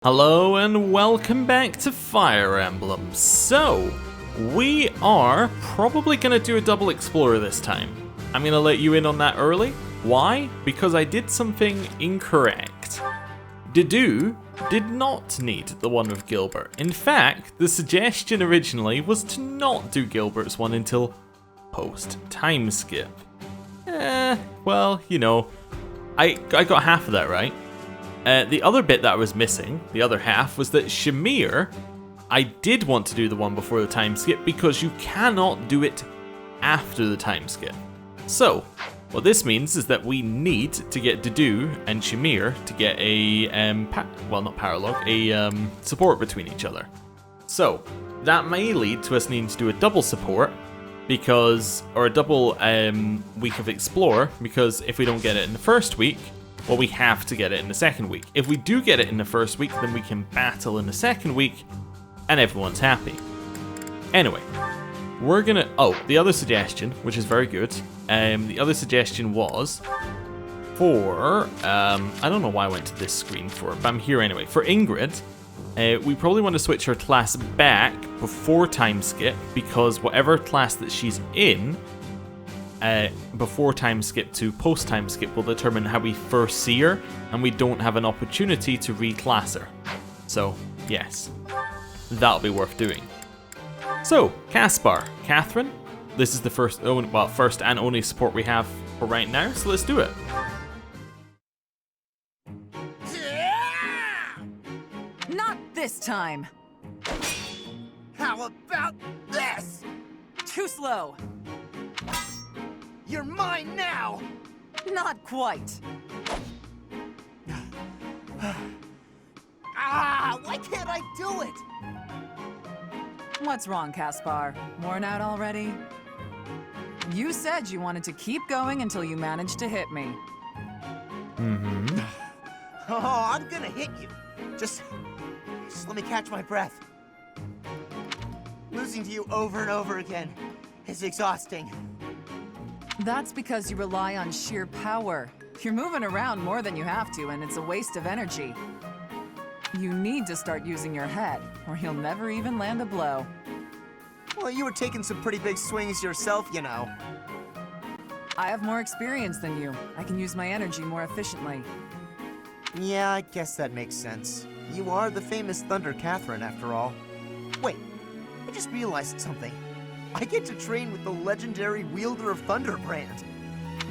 Hello and welcome back to Fire Emblem. So, we are probably going to do a double explorer this time. I'm going to let you in on that early. Why? Because I did something incorrect. Dedue did not need the one with Gilbert. In fact, the suggestion originally was to not do Gilbert's one until post-time skip. Well, you know, I got half of that right. The other bit that I was missing, the other half, was that Shamir, I did want to do the one before the time skip because you cannot do it after the time skip. So, what this means is that we need to get Dedue and Shamir to get a, support between each other. So, that may lead to us needing to do a double support, or a double week of Explore, because if we don't get it in the first week, well, we have to get it in the second week. If we do get it in the first week, then we can battle in the second week, and everyone's happy. Anyway, we're gonna... Oh, the other suggestion, which is very good, the other suggestion was for... I don't know why I went to this screen for it, but I'm here anyway. For Ingrid, we probably want to switch her class back before time skip, because whatever class that she's in... before time skip to post time skip will determine how we first see her, and we don't have an opportunity to reclass her. So, yes, that'll be worth doing. So, Caspar, Catherine, this is the first and only support we have for right now, so let's do it. Not this time. How about this? Too slow. You're mine now! Not quite. Why can't I do it? What's wrong, Caspar? Worn out already? You said you wanted to keep going until you managed to hit me. Oh, I'm gonna hit you. Just let me catch my breath. Losing to you over and over again is exhausting. That's because you rely on sheer power. You're moving around more than you have to, and it's a waste of energy. You need to start using your head, or you'll never even land a blow. Well, you were taking some pretty big swings yourself, you know. I have more experience than you. I can use my energy more efficiently. Yeah, I guess that makes sense. You are the famous Thunder Catherine, after all. Wait, I just realized something. I get to train with the legendary wielder of Thunderbrand.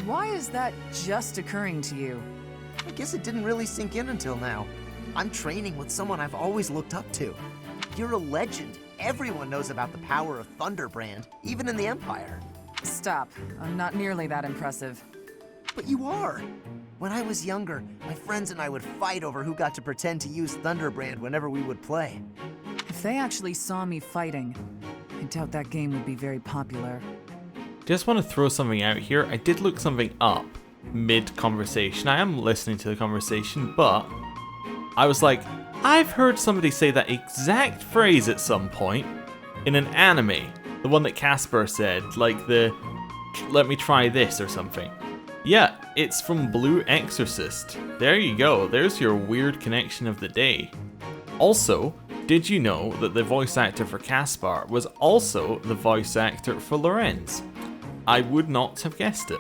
Why is that just occurring to you? I guess it didn't really sink in until now. I'm training with someone I've always looked up to. You're a legend. Everyone knows about the power of Thunderbrand, even in the Empire. Stop. I'm not nearly that impressive. But you are. When I was younger, my friends and I would fight over who got to pretend to use Thunderbrand whenever we would play. If they actually saw me fighting, I doubt that game would be very popular. Just want to throw something out here. I did look something up mid-conversation. I am listening to the conversation, but I was like, I've heard somebody say that exact phrase at some point in an anime. The one that Caspar said, like the, let me try this or something. Yeah, it's from Blue Exorcist. There you go. There's your weird connection of the day. Also, did you know that the voice actor for Caspar was also the voice actor for Lorenz? I would not have guessed it.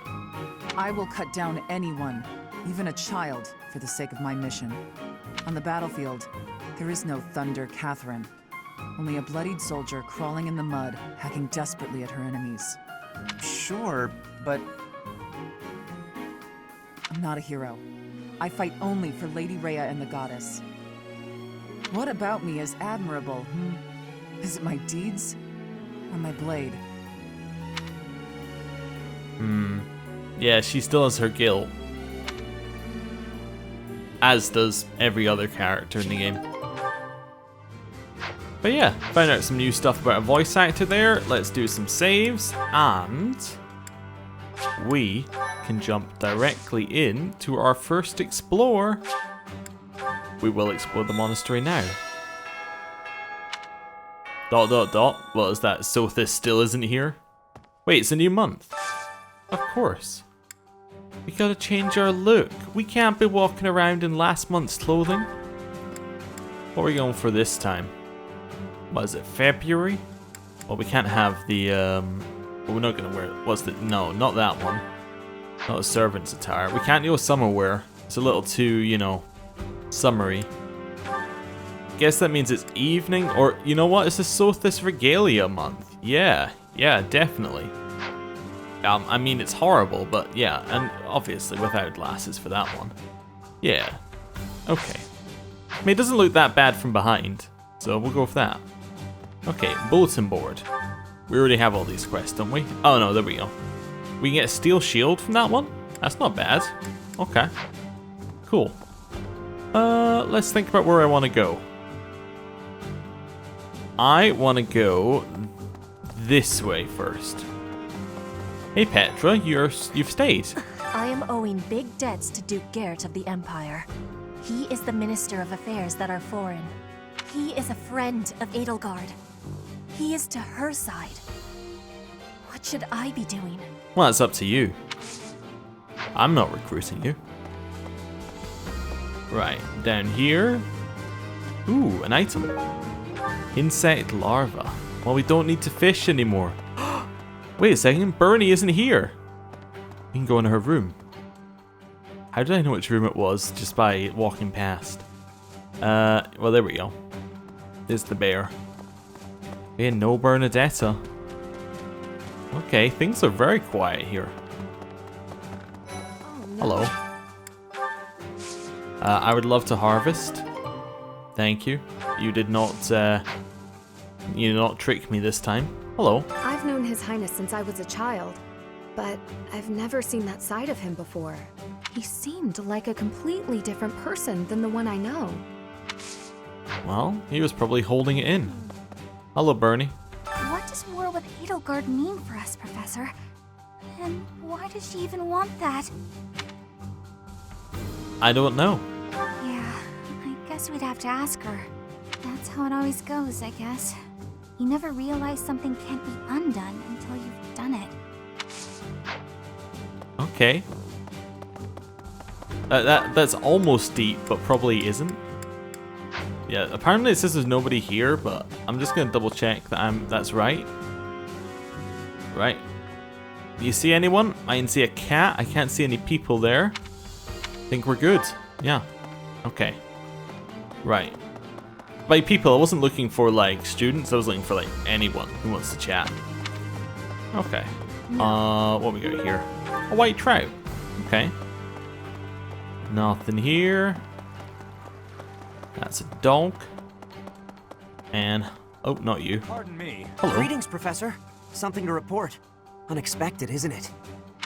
I will cut down anyone, even a child, for the sake of my mission. On the battlefield, there is no Thunder Catherine. Only a bloodied soldier crawling in the mud, hacking desperately at her enemies. Sure, but... I'm not a hero. I fight only for Lady Rhea and the Goddess. What about me is admirable, Is it my deeds? Or my blade? Yeah, she still has her guilt. As does every other character in the game. But yeah, found out some new stuff about a voice actor there. Let's do some saves, and we can jump directly into our first explore. We will explore the monastery now. ... What is that? Sothis still isn't here? Wait, it's a new month. Of course. We gotta change our look. We can't be walking around in last month's clothing. What are we going for this time? Was it February? Well, we can't have the, well, we're not going to wear it. What's the, no, not that one. Not a servant's attire. We can't do a summer wear. It's a little too, you know, summery. Guess that means it's evening, or, you know what? It's the Sothis Regalia month. Yeah, definitely. I mean, it's horrible, but yeah, and obviously without glasses for that one. Yeah, okay. I mean, it doesn't look that bad from behind, so we'll go with that. Okay, bulletin board. We already have all these quests, don't we? Oh no, there we go. We can get a steel shield from that one? That's not bad. Okay, cool. Let's think about where I want to go. I want to go this way first. Hey Petra, you've stayed. I am owing big debts to Duke Garrett of the Empire. He is the Minister of Affairs that are foreign. He is a friend of Edelgard. He is to her side. What should I be doing? Well, it's up to you. I'm not recruiting you. Right, down here. Ooh, an item. Insect larva. Well, we don't need to fish anymore. Wait a second, Bernie isn't here. We can go into her room. How did I know which room it was just by walking past? Well, there we go. There's the bear. Hey, no Bernadetta. Okay, things are very quiet here. Oh, no. Hello. I would love to harvest. Thank you. You did not trick me this time. Hello. I've known His Highness since I was a child, but I've never seen that side of him before. He seemed like a completely different person than the one I know. Well, he was probably holding it in. Hello, Bernie. What does war with Edelgard mean for us, Professor? And why does she even want that? I don't know. Yeah, I guess we'd have to ask her. That's how it always goes, I guess. You never realize something can't be undone until you've done it. Okay. That's almost deep, but probably isn't. Yeah, apparently it says there's nobody here, but I'm just gonna double check that that's right. Right. Do you see anyone? I can see a cat. I can't see any people there. I think we're good. Yeah. Okay. Right. By people, I wasn't looking for like students. I was looking for like anyone who wants to chat. Okay. What we got here? A white trout. Okay. Nothing here. That's a dog. And oh, not you. Pardon me. Hello. Greetings, Professor. Something to report. Unexpected, isn't it?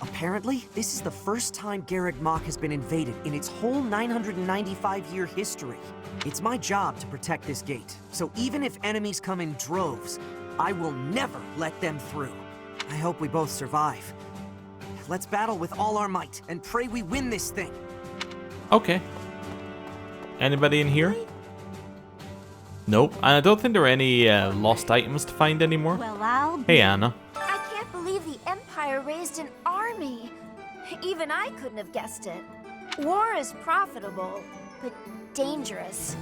Apparently, this is the first time Garreg Mach has been invaded in its whole 995-year history. It's my job to protect this gate, so even if enemies come in droves, I will never let them through. I hope we both survive. Let's battle with all our might and pray we win this thing. Okay. Anybody in here? Nope. And I don't think there are any lost items to find anymore. Well, I'll Hey, Anna. I can't believe the Empire raised an army. Even I couldn't have guessed it. War is profitable, but dangerous.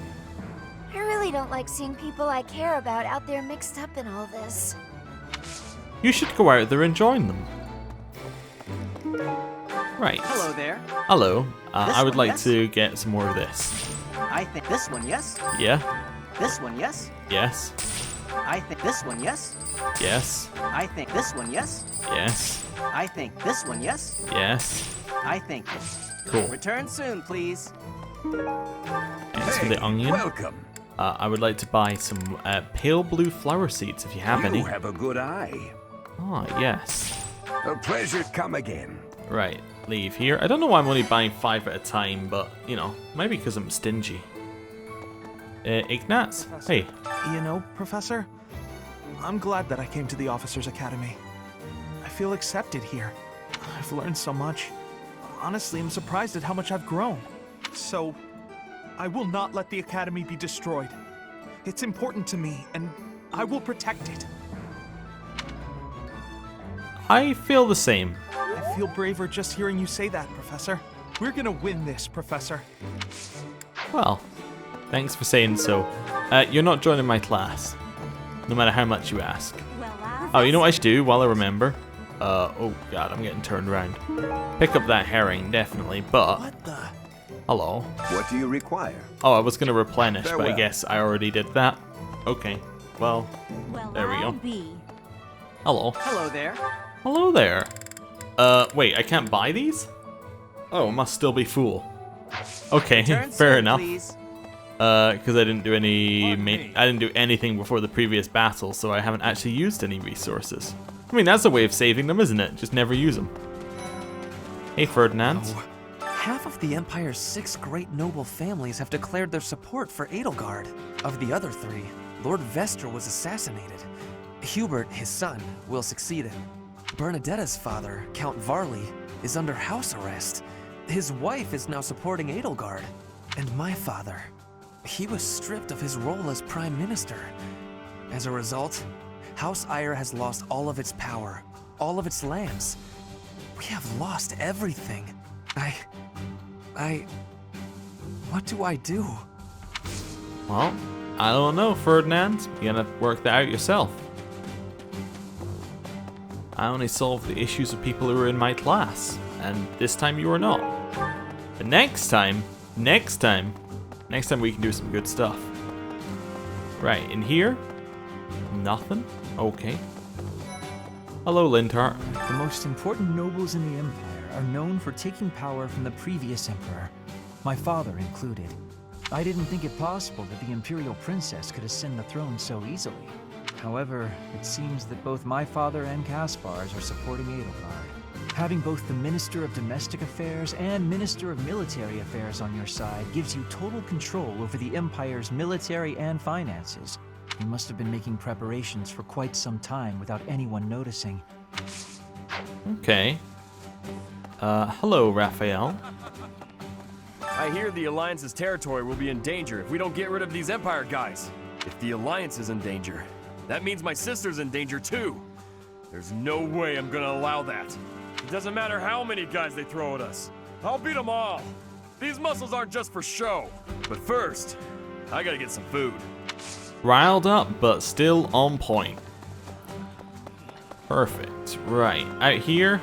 I really don't like seeing people I care about out there mixed up in all this. You should go out there and join them. Right. Hello there. Hello. I would one, like yes? to get some more of this. I think this one, yes? Yeah? This one, yes? Yes? I think this one, yes? Yes? I think this one, yes? Yes? I think this one, yes? Yes? I think. Cool. Return soon, please. Thanks for the onion. Welcome. I would like to buy some pale blue flower seeds if you have any. You have a good eye. Ah, yes. A pleasure come again. Right, leave here. I don't know why I'm only buying 5 at a time, but, you know, maybe because I'm stingy. Ignatz? Hey. You know, Professor, I'm glad that I came to the Officers Academy. I feel accepted here. I've learned so much. Honestly, I'm surprised at how much I've grown. So, I will not let the Academy be destroyed. It's important to me, and I will protect it. I feel the same. I feel braver just hearing you say that, Professor. We're gonna win this, Professor. Well, Thanks for saying so. You're not joining my class, no matter how much you ask. Oh, you know what I should do while I remember? Oh god, I'm getting turned around. Pick up that herring, definitely, but... What the? Hello. What do you require? Oh, I was going to replenish, but I Farewell. guess I already did that. Okay, well, there we go. Hello. Hello there. Hello there. Wait, I can't buy these? Oh, it must still be full. Okay, fair enough. Because I didn't do I didn't do anything before the previous battle, so I haven't actually used any resources. I mean, that's a way of saving them, isn't it? Just never use them. Hey, Ferdinand. Oh, half of the Empire's 6 great noble families have declared their support for Edelgard. Of the other 3, Lord Vestre was assassinated. Hubert, his son, will succeed him. Bernadetta's father, Count Varley, is under house arrest. His wife is now supporting Edelgard. And my father, he was stripped of his role as Prime Minister. As a result, House Eyre has lost all of its power, all of its lands. We have lost everything. What do I do? Well, I don't know, Ferdinand. You're gonna work that out yourself. I only solve the issues of people who are in my class, and this time you are not. But next time we can do some good stuff. Right, in here? Nothing? Okay. Hello, Linthart. The most important nobles in the Empire are known for taking power from the previous emperor, my father included. I didn't think it possible that the Imperial Princess could ascend the throne so easily. However, it seems that both my father and Caspar's are supporting Edelgard. Having both the Minister of Domestic Affairs and Minister of Military Affairs on your side gives you total control over the Empire's military and finances. You must have been making preparations for quite some time without anyone noticing. Okay. Hello, Raphael. I hear the Alliance's territory will be in danger if we don't get rid of these Empire guys. If the Alliance is in danger, that means my sister's in danger too. There's no way I'm gonna allow that. It doesn't matter how many guys they throw at us. I'll beat them all. These muscles aren't just for show. But first, I gotta get some food. Riled up, but still on point. Perfect. Right, out here.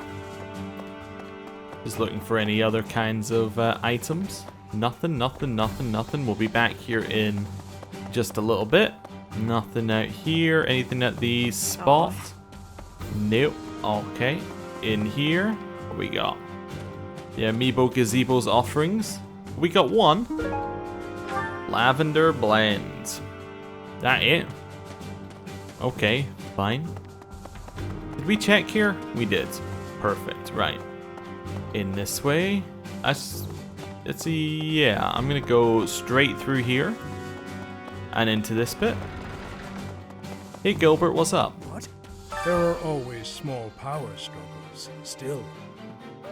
Just looking for any other kinds of items. Nothing. We'll be back here in just a little bit. Nothing out here. Anything at the spot? Nope. Okay. In here, what we got? The Amiibo Gazebo's offerings. We got one. Lavender blend. That it? Okay, fine. Did we check here? We did. Perfect, right. In this way. Let's see, yeah, I'm gonna go straight through here. And into this bit. Hey Gilbert, what's up? What? There are always small power struggles, still.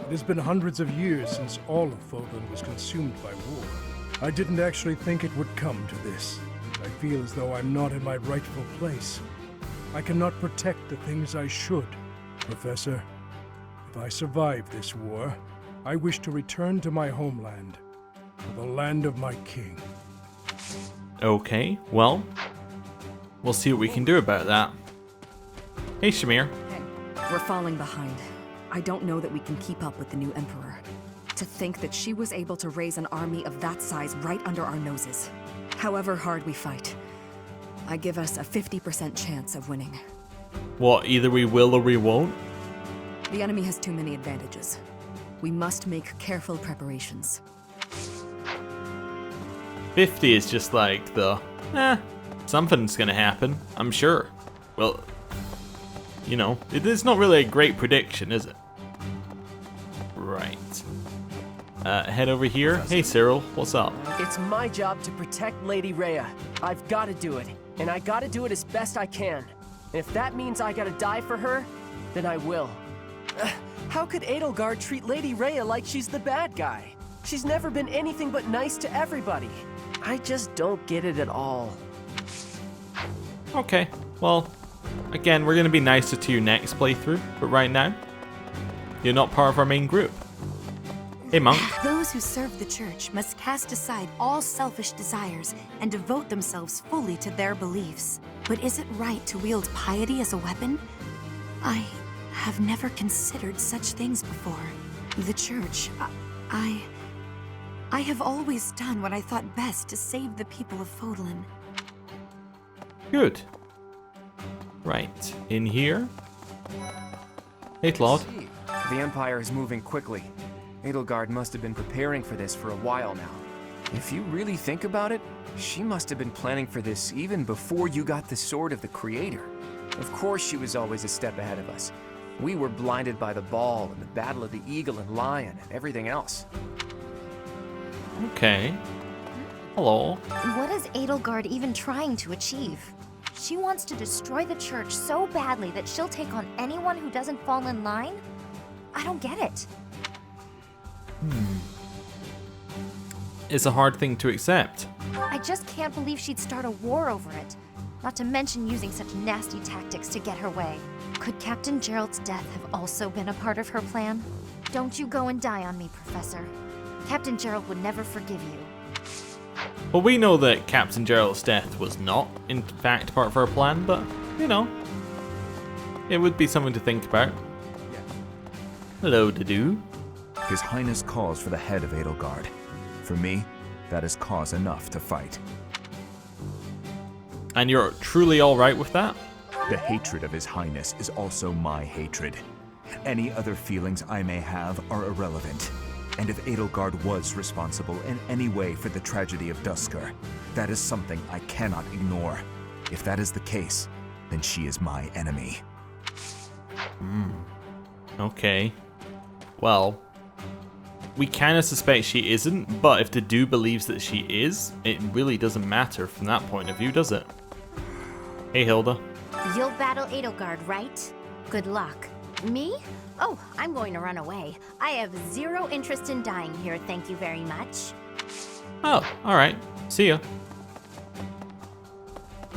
It has been hundreds of years since all of Fódlan was consumed by war. I didn't actually think it would come to this. I feel as though I'm not in my rightful place. I cannot protect the things I should. Professor, if I survive this war, I wish to return to my homeland, to the land of my king. Okay, well, we'll see what we can do about that. Hey Shamir. Hey, we're falling behind. I don't know that we can keep up with the new Emperor. To think that she was able to raise an army of that size right under our noses. However hard we fight, I give us a 50% chance of winning. What, either we will or we won't? The enemy has too many advantages. We must make careful preparations. 50 is just like the, something's gonna happen, I'm sure. Well, you know, it's not really a great prediction, is it? Right. Head over here. Hey Cyril, what's up? It's my job to protect Lady Rhea. I've gotta do it, and I gotta do it as best I can. And if that means I gotta die for her, then I will. How could Edelgard treat Lady Rhea like she's the bad guy? She's never been anything but nice to everybody. I just don't get it at all. Okay, well, again, we're gonna be nicer to you next playthrough, but right now, you're not part of our main group. Hey, monk. Those who serve the church must cast aside all selfish desires and devote themselves fully to their beliefs. But is it right to wield piety as a weapon? I have never considered such things before. The church, I have always done what I thought best to save the people of Fódlan. Good. Right, in here. Hey, Claude. The Empire is moving quickly. Edelgard must have been preparing for this for a while now. If you really think about it, she must have been planning for this even before you got the Sword of the Creator. Of course she was always a step ahead of us. We were blinded by the ball and the Battle of the Eagle and Lion and everything else. Okay. Hello. What is Edelgard even trying to achieve? She wants to destroy the church so badly that she'll take on anyone who doesn't fall in line? I don't get it. It's a hard thing to accept. I just can't believe she'd start a war over it. Not to mention using such nasty tactics to get her way. Could Captain Gerald's death have also been a part of her plan? Don't you go and die on me, Professor. Captain Gerald would never forgive you. Well, we know that Captain Gerald's death was not, in fact, part of her plan, but, you know, it would be something to think about. Hello, Dedue. His Highness calls for the head of Edelgard. For me, that is cause enough to fight. And you're truly alright with that? The hatred of His Highness is also my hatred. Any other feelings I may have are irrelevant. And if Edelgard was responsible in any way for the tragedy of Duscur, that is something I cannot ignore. If that is the case, then she is my enemy. Okay. Well, we kind of suspect she isn't, but if Dedue believes that she is, it really doesn't matter from that point of view, does it? Hey, Hilda. You'll battle Edelgard, right? Good luck. Me? Oh, I'm going to run away. I have zero interest in dying here, thank you very much. Oh, alright. See ya.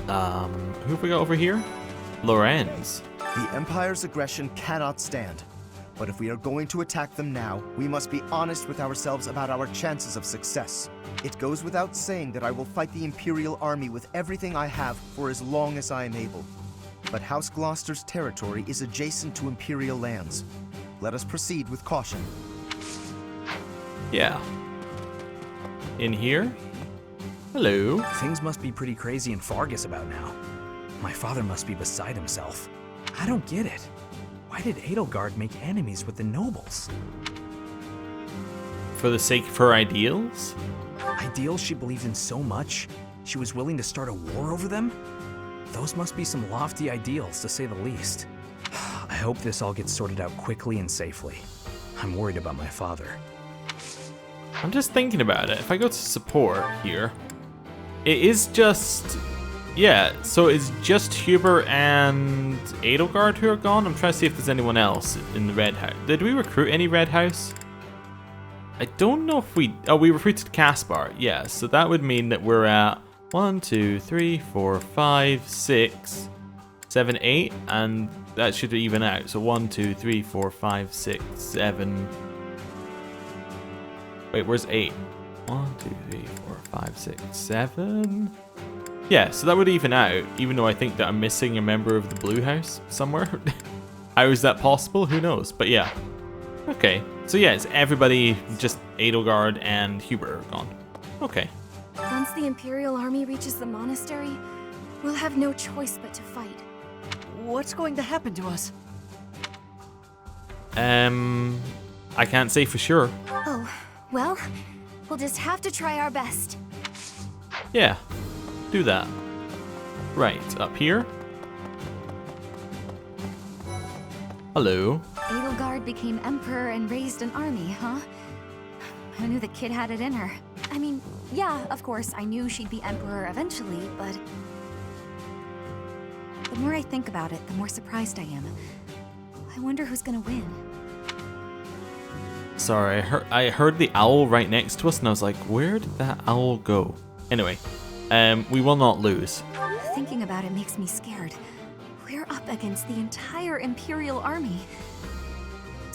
Who have we got over here? Lorenz. The Empire's aggression cannot stand. But if we are going to attack them now, we must be honest with ourselves about our chances of success. It goes without saying that I will fight the Imperial Army with everything I have for as long as I am able. But House Gloucester's territory is adjacent to Imperial lands. Let us proceed with caution. Yeah. In here? Hello. Things must be pretty crazy in Fargus about now. My father must be beside himself. I don't get it. Why did Edelgard make enemies with the nobles? For the sake of her ideals? Ideals she believed in so much, she was willing to start a war over them? Those must be some lofty ideals, to say the least. I hope this all gets sorted out quickly and safely. I'm worried about my father. I'm just thinking about it. If I go to support here, it is just... Yeah, so it's just Hubert and Edelgard who are gone? I'm trying to see if there's anyone else in the Red House. Did we recruit any Red House? I don't know if we... Oh, we recruited Caspar. Yeah, so that would mean that we're at 1, 2, 3, 4, 5, 6, 7, 8, and that should even out. So 1, 2, 3, 4, 5, 6, 7. Wait, where's 8? 1, 2, 3, 4, 5, 6, 7. Yeah, so that would even out, even though I think that I'm missing a member of the Blue House somewhere. How is that possible? Who knows? But yeah. Okay, so yeah, it's everybody, just Edelgard and Hubert are gone. Okay. Once the Imperial Army reaches the monastery, we'll have no choice but to fight. What's going to happen to us? I can't say for sure. Oh, well, we'll just have to try our best. Yeah, do that. Right, up here. Hello. Edelgard became emperor and raised an army, huh? Who knew the kid had it in her? I mean, yeah, of course, I knew she'd be emperor eventually, but... The more I think about it, the more surprised I am. I wonder who's gonna win. Sorry, I heard the owl right next to us and I was like, where did that owl go? Anyway, we will not lose. Thinking about it makes me scared. We're up against the entire Imperial army.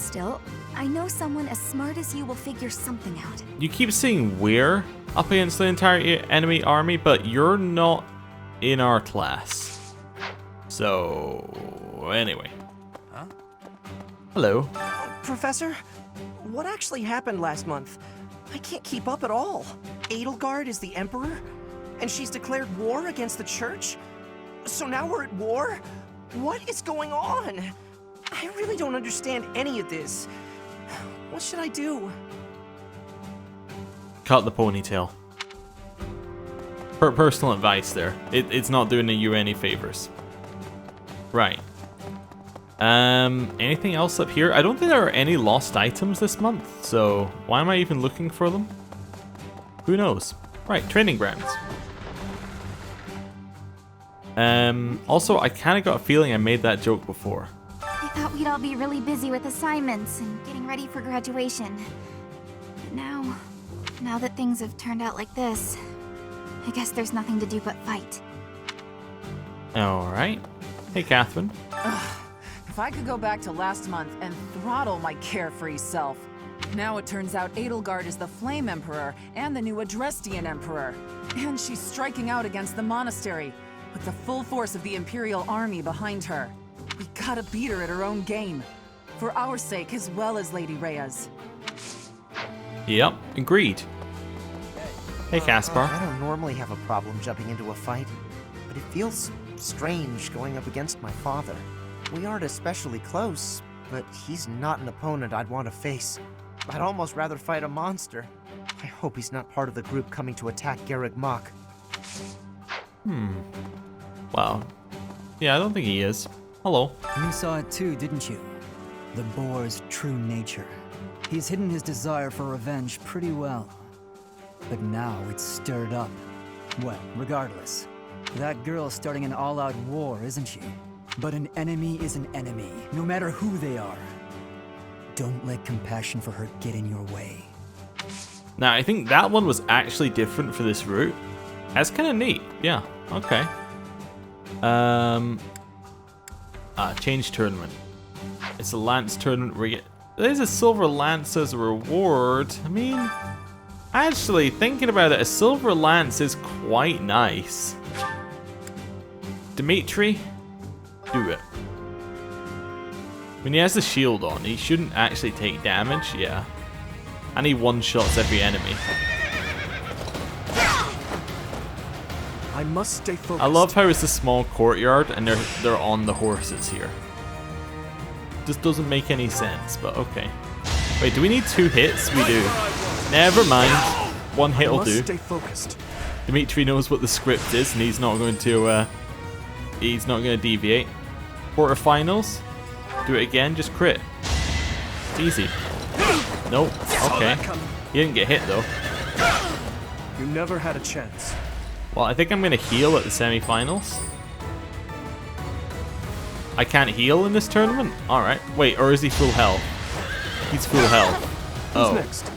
Still, I know someone as smart as you will figure something out. You keep saying we're up against the entire enemy army, but you're not in our class. So, anyway. Huh? Hello. Professor, what actually happened last month? I can't keep up at all. Edelgard is the Emperor, and she's declared war against the Church? So now we're at war? What is going on? I really don't understand any of this. What should I do? Cut the ponytail. Personal advice there. It's not doing you any favors. Right. Anything else up here? I don't think there are any lost items this month, so why am I even looking for them? Who knows? Right, training grounds. Also, I kind of got a feeling I made that joke before. I thought we'd all be really busy with assignments and getting ready for graduation. But now that things have turned out like this, I guess there's nothing to do but fight. Alright. Hey, Catherine. If I could go back to last month and throttle my carefree self. Now it turns out Edelgard is the Flame Emperor and the new Adrestian Emperor. And she's striking out against the monastery, with the full force of the Imperial army behind her. We gotta beat her at her own game. For our sake as well as Lady Rhea's. Yep, agreed. Hey, Caspar. I don't normally have a problem jumping into a fight, but it feels strange going up against my father. We aren't especially close, but he's not an opponent I'd want to face. I'd almost rather fight a monster. I hope he's not part of the group coming to attack Garreg Mach. Well, yeah, I don't think he is. Hello. You saw it too, didn't you? The boar's true nature. He's hidden his desire for revenge pretty well. But now it's stirred up. Well, regardless. That girl's starting an all-out war, isn't she? But an enemy is an enemy, no matter who they are. Don't let compassion for her get in your way. Now, I think that one was actually different for this route. That's kind of neat. Yeah, okay. Change tournament. It's a lance tournament where you get... There's a silver lance as a reward. I mean, actually, thinking about it, a silver lance is quite nice. Dimitri, do it. When he has the shield on, he shouldn't actually take damage, yeah. And he one-shots every enemy. I must stay focused. I love how it's a small courtyard and they're on the horses here. Just doesn't make any sense, but okay. Wait, do we need 2 hits? We do. Never mind. 1 hit will do. Stay focused. Dimitri knows what the script is, and he's not going to deviate. Quarterfinals. Do it again. Just crit. It's easy. Nope. Okay. He didn't get hit though. You never had a chance. Well, I think I'm gonna heal at the semifinals. I can't heal in this tournament? Alright. Wait, or is he full health? He's full health. Who's next?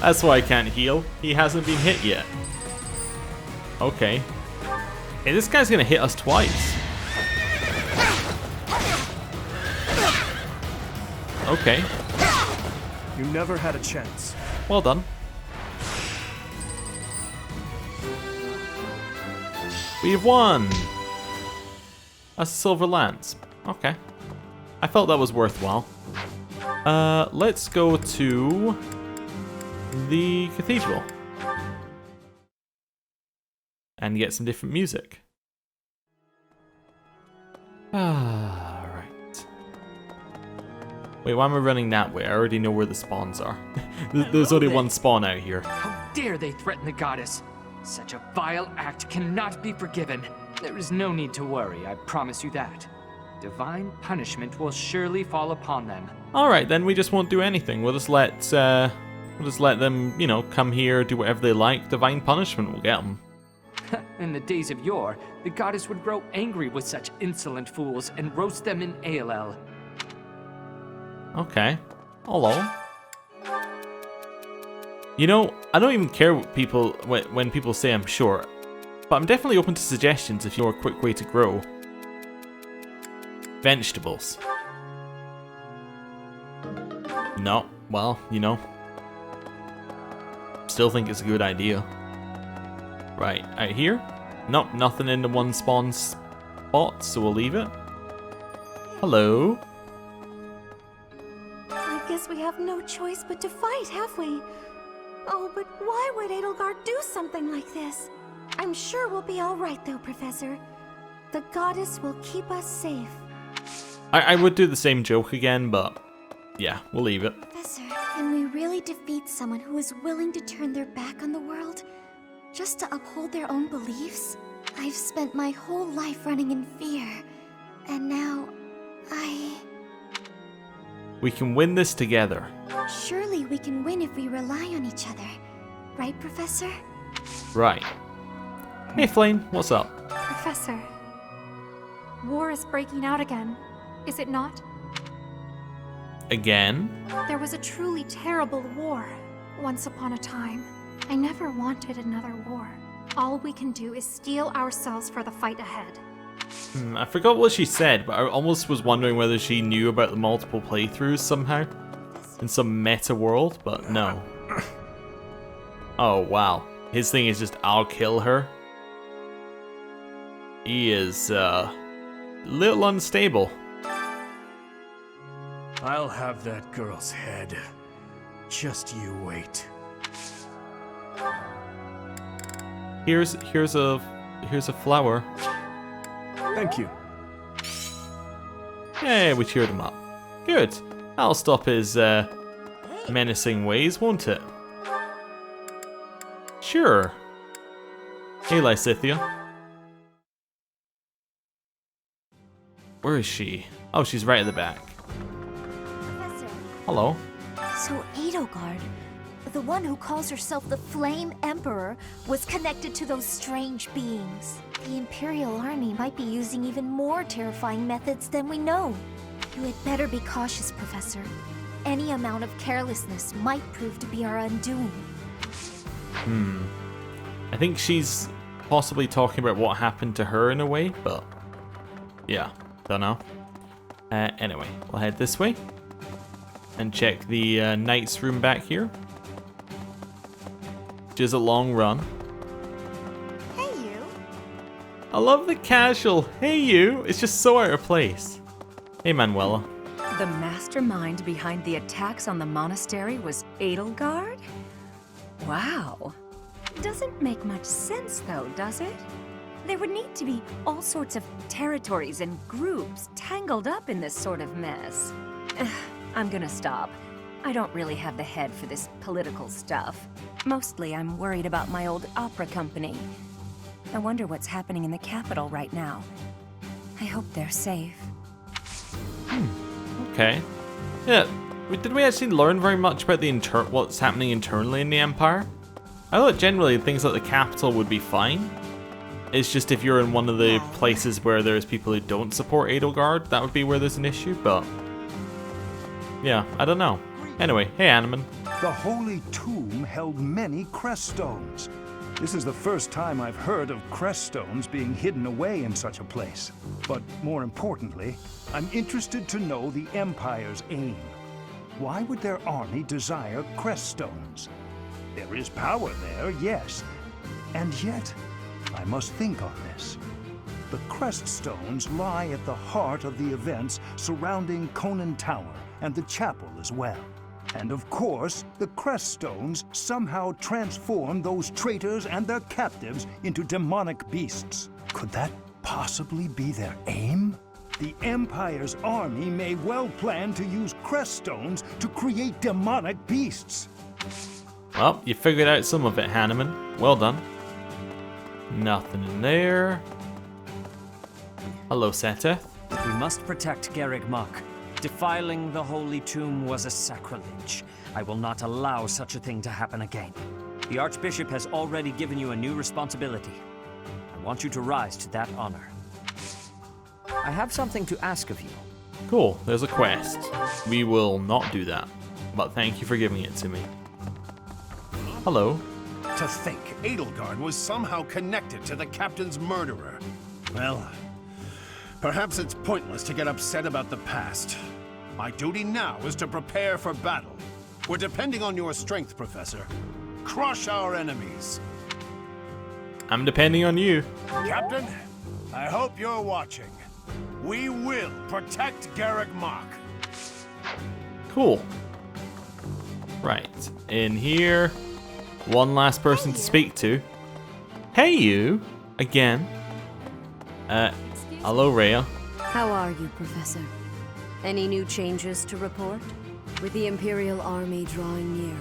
That's why I can't heal. He hasn't been hit yet. Okay. Hey, this guy's gonna hit us twice. Okay. You never had a chance. Well done. We've won! That's a silver lance. Okay. I felt that was worthwhile. Let's go to the cathedral. And get some different music. Right. Wait, why am I running that way? I already know where the spawns are. There's only one spawn out here. How dare they threaten the goddess? Such a vile act cannot be forgiven. There is no need to worry, I promise you that. Divine punishment will surely fall upon them. Alright, then we just won't do anything. We'll just let them, you know, come here, do whatever they like. Divine punishment will get them. In the days of yore, the goddess would grow angry with such insolent fools and roast them in ALL. Okay. Hello. You know, I don't even care what people when people say I'm short, but I'm definitely open to suggestions if you know a quick way to grow vegetables. No, well, you know. Still think it's a good idea. Right, out here? Nope, nothing in the one spawn spot, so we'll leave it. Hello? I guess we have no choice but to fight, have we? Oh, but why would Edelgard do something like this? I'm sure we'll be alright though, Professor. The goddess will keep us safe. I would do the same joke again, but yeah, we'll leave it. Professor, can we really defeat someone who is willing to turn their back on the world just to uphold their own beliefs? I've spent my whole life running in fear, and now We can win this together. Surely we can win if we rely on each other. Right, Professor? Right. Hey Flame, what's up? Professor, war is breaking out again, is it not? Again? There was a truly terrible war once upon a time. I never wanted another war. All we can do is steel ourselves for the fight ahead. I forgot what she said, but I almost was wondering whether she knew about the multiple playthroughs somehow. In some meta world, but no. Oh wow. His thing is just, I'll kill her. He is, a little unstable. I'll have that girl's head. Just you wait. Here's a flower. Thank you. Hey, we cheered him up. Good. That'll stop his menacing ways, won't it? Sure. Hey, Lysithia. Where is she? Oh, she's right at the back. Professor. Hello. So Edelgard, the one who calls herself the Flame Emperor, was connected to those strange beings. The Imperial Army might be using even more terrifying methods than we know. You had better be cautious, Professor. Any amount of carelessness might prove to be our undoing. I think she's possibly talking about what happened to her in a way, but yeah, don't know. Anyway, we'll head this way and check the knight's room back here, which is a long run. Hey, you. I love the casual, hey you, it's just so out of place. Hey Manuela. The mastermind behind the attacks on the monastery was Edelgard? Wow. Doesn't make much sense though, does it? There would need to be all sorts of territories and groups tangled up in this sort of mess. I'm gonna stop. I don't really have the head for this political stuff. Mostly I'm worried about my old opera company. I wonder what's happening in the capital right now. I hope they're safe. Okay. Yeah, did we actually learn very much about the what's happening internally in the Empire? I thought generally things like the capital would be fine. It's just if you're in one of the places where there's people who don't support Edelgard, that would be where there's an issue, but yeah, I don't know. Anyway, hey Animan. The Holy Tomb held many crest stones. This is the first time I've heard of crest stones being hidden away in such a place. But more importantly, I'm interested to know the Empire's aim. Why would their army desire crest stones? There is power there, yes. And yet, I must think on this. The crest stones lie at the heart of the events surrounding Conan Tower and the chapel as well. And of course, the crest stones somehow transform those traitors and their captives into demonic beasts. Could that possibly be their aim? The Empire's army may well plan to use crest stones to create demonic beasts. Well, you figured out some of it, Hanneman. Well done. Nothing in there. Hello, Seteth. We must protect Garreg Mach. Defiling the Holy Tomb was a sacrilege. I will not allow such a thing to happen again. The Archbishop has already given you a new responsibility. I want you to rise to that honor. I have something to ask of you. Cool, there's a quest. We will not do that, but thank you for giving it to me. Hello. To think Edelgard was somehow connected to the captain's murderer. Well, perhaps it's pointless to get upset about the past. My duty now is to prepare for battle. We're depending on your strength, Professor. Crush our enemies. I'm depending on you. Captain, I hope you're watching. We will protect Garreg Mach. Cool. Right, in here. One last person to speak to. Hey you! Again. Hello Rhea. How are you, Professor? Any new changes to report? With the Imperial Army drawing near,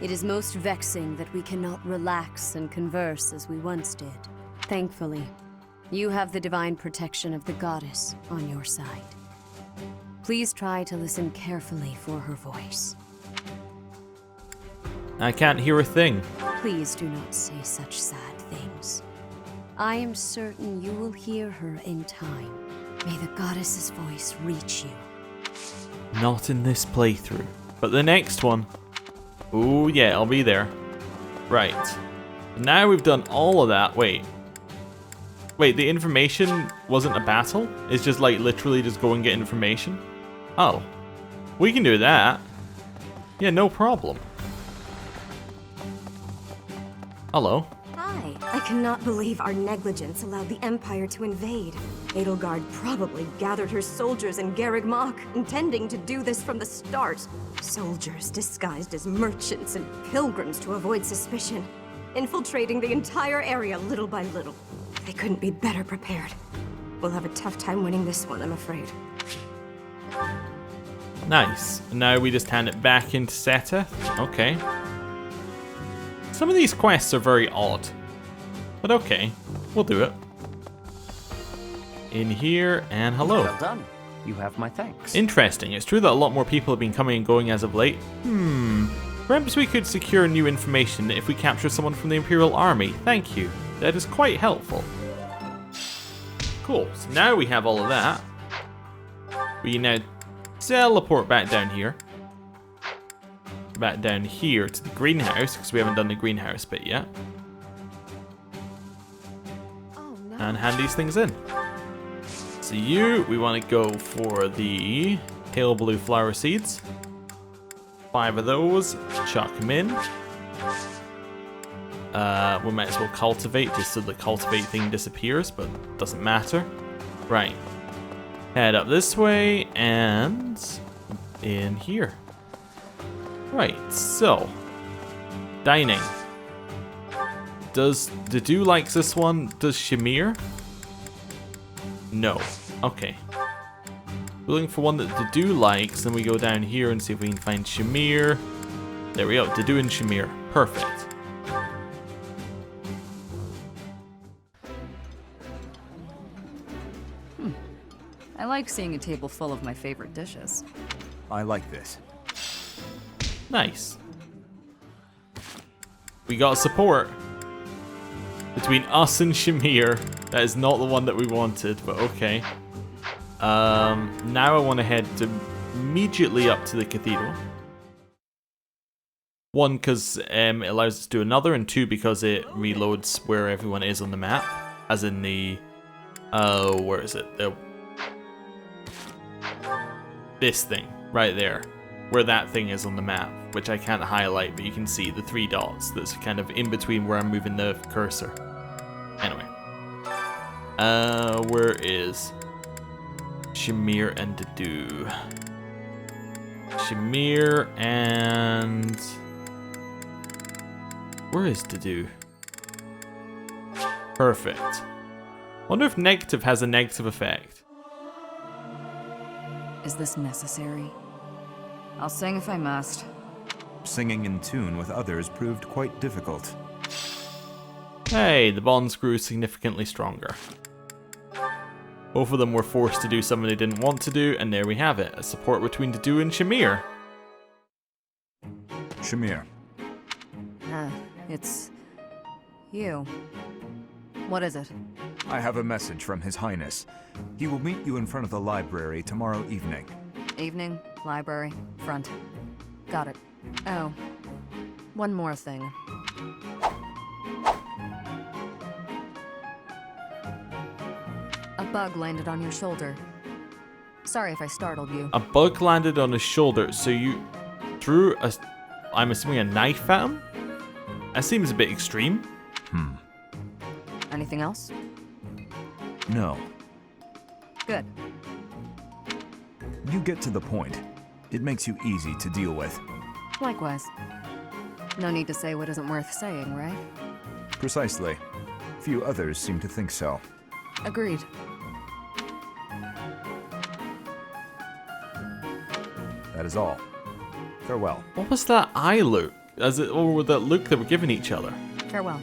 it is most vexing that we cannot relax and converse as we once did. Thankfully, you have the divine protection of the goddess on your side. Please try to listen carefully for her voice. I can't hear a thing. Please do not say such sad things. I am certain you will hear her in time. May the goddess's voice reach you. Not in this playthrough, but the next one. Ooh yeah, I'll be there. Right. Now we've done all of that. Wait, the information wasn't a battle? It's just like literally just go and get information? Oh. We can do that. Yeah, no problem. Hello. Hi. I cannot believe our negligence allowed the Empire to invade. Edelgard probably gathered her soldiers in Garreg Mach, intending to do this from the start. Soldiers disguised as merchants and pilgrims to avoid suspicion, infiltrating the entire area little by little. They couldn't be better prepared. We'll have a tough time winning this one, I'm afraid. Nice. Now we just hand it back into Seta. Okay. Some of these quests are very odd. But okay, we'll do it. In here, and hello. Well done. You have my thanks. Interesting. It's true that a lot more people have been coming and going as of late. Perhaps we could secure new information if we capture someone from the Imperial Army. Thank you. That is quite helpful. Cool. So now we have all of that. We now teleport back down here. Back down here to the greenhouse, because we haven't done the greenhouse bit yet. Oh, no. And hand these things in. So we want to go for the pale blue flower seeds. 5 of those, chuck them in. We might as well cultivate just so the cultivate thing disappears, but doesn't matter. Right. Head up this way and in here. Right, so dining. Does Dedue likes this one? Does Shamir? No. Okay. We're looking for one that Dedue likes, then we go down here and see if we can find Shamir. There we go, Dedue and Shamir. Perfect. I like seeing a table full of my favorite dishes. I like this. Nice. We got support between us and Shamir. That is not the one that we wanted, but okay. Now I want to head immediately up to the cathedral. 1, because it allows us to do another, and 2, because it reloads where everyone is on the map. As in the... where is it? This thing, right there. Where that thing is on the map, which I can't highlight, but you can see the 3 dots that's kind of in between where I'm moving the cursor. Anyway. Where is Shamir and Dedue? Shamir and... Where is Dedue? Perfect. Wonder if negative has a negative effect. Is this necessary? I'll sing if I must. Singing in tune with others proved quite difficult. Hey, the bonds grew significantly stronger. Both of them were forced to do something they didn't want to do, and there we have it. A support between Dedue and Shamir. Shamir. It's... you. What is it? I have a message from His Highness. He will meet you in front of the library tomorrow evening. Evening, library, front. Got it. Oh, one more thing. A bug landed on your shoulder. Sorry if I startled you. A bug landed on his shoulder, so you threw a, I'm assuming, a knife at him? That seems a bit extreme. Anything else? No. Good. You get to the point. It makes you easy to deal with. Likewise. No need to say what isn't worth saying, right? Precisely. Few others seem to think so. Agreed. That is all. Farewell. What was that eye look? Or that look that we're giving each other? Farewell.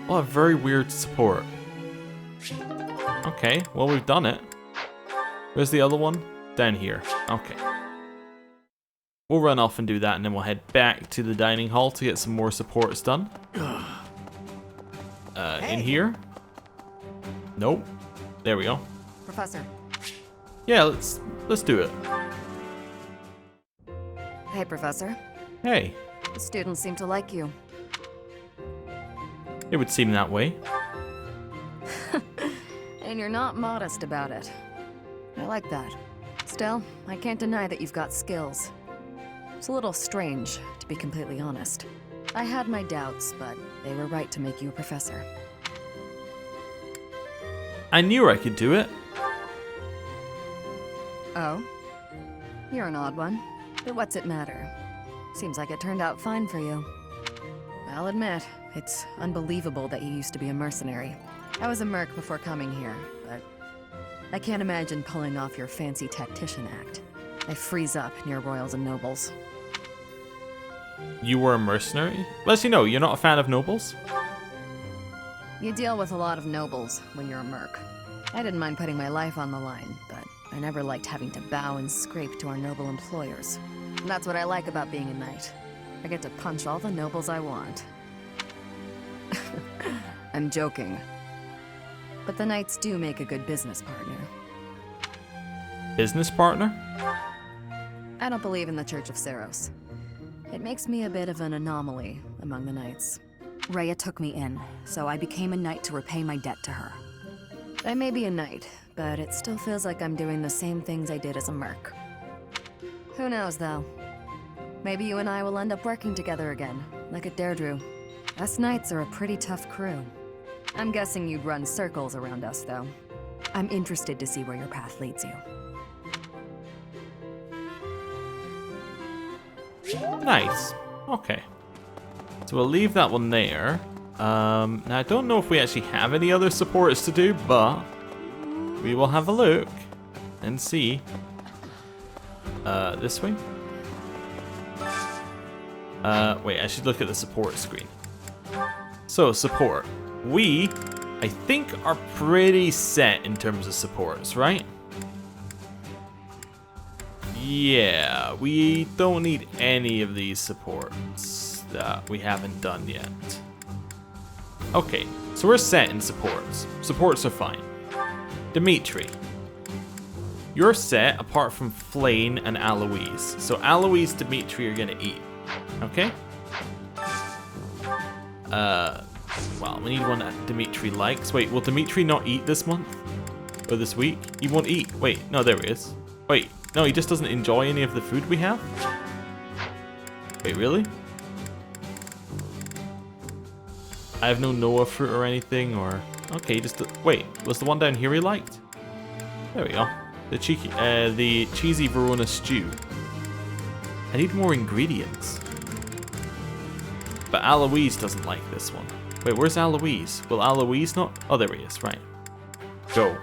What a very weird support. Okay, well, we've done it. Where's the other one? Down here. Okay. We'll run off and do that, and then we'll head back to the dining hall to get some more supports done. In here? Nope. There we go. Professor. Yeah, let's do it. Hey, Professor. Hey. The students seem to like you. It would seem that way. And you're not modest about it. I like that. Still, I can't deny that you've got skills. It's a little strange, to be completely honest. I had my doubts, but they were right to make you a professor. I knew I could do it. Oh? You're an odd one, but what's it matter? Seems like it turned out fine for you. I'll admit, it's unbelievable that you used to be a mercenary. I was a merc before coming here, but I can't imagine pulling off your fancy tactician act. I freeze up near royals and nobles. You were a mercenary? Let you know, you're not a fan of nobles? You deal with a lot of nobles when you're a merc. I didn't mind putting my life on the line, but I never liked having to bow and scrape to our noble employers. And that's what I like about being a knight. I get to punch all the nobles I want. I'm joking. But the knights do make a good business partner. Business partner? I don't believe in the Church of Seros. It makes me a bit of an anomaly among the knights. Rhea took me in, so I became a knight to repay my debt to her. I may be a knight, but it still feels like I'm doing the same things I did as a merc. Who knows, though? Maybe you and I will end up working together again, like at Deirdre. Us knights are a pretty tough crew. I'm guessing you'd run circles around us, though. I'm interested to see where your path leads you. Nice. Okay. So we'll leave that one there. Now I don't know if we actually have any other supports to do, but we will have a look and see. This way? Wait, I should look at the support screen. So, support. We, I think, are pretty set in terms of supports, right? Yeah, we don't need any of these supports that we haven't done yet. Okay, so we're set in supports. Supports are fine. Dimitri. You're set apart from Flane and Aloise. So Aloise, Dimitri are gonna eat. Okay? Well, we need one that Dimitri likes. Wait, will Dimitri not eat this month? Or this week? He won't eat. Wait, no, there he is. Wait, no, he just doesn't enjoy any of the food we have? Wait, really? I have no Noah fruit or anything, or... Okay, just... Wait, was the one down here he liked? There we go. The cheesy Verona stew. I need more ingredients. But Aloise doesn't like this one. Wait, where's Aloise? Will Aloise not... Oh, there he is, right. Go.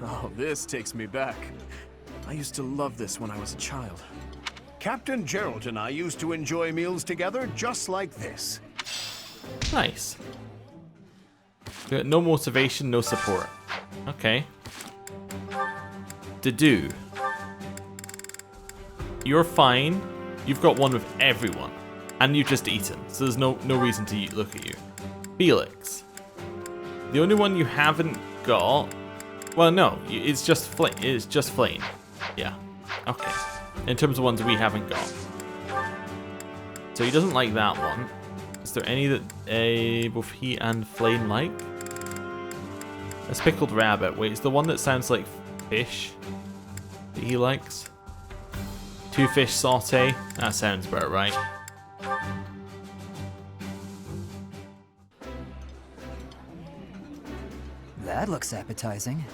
Oh, this takes me back. I used to love this when I was a child. Captain Gerald and I used to enjoy meals together just like this. Nice. No motivation, no support. Okay. Dedu. You're fine. You've got one with everyone. And you've just eaten, so there's no reason to look at you. Felix. The only one you haven't got... Well, no, it's just Flane. Yeah. Okay. In terms of ones we haven't got. So he doesn't like that one. Is there any that both he and Flame like? A pickled rabbit. Wait, it's the one that sounds like fish that he likes. 2 fish saute. That sounds about right. That looks appetizing.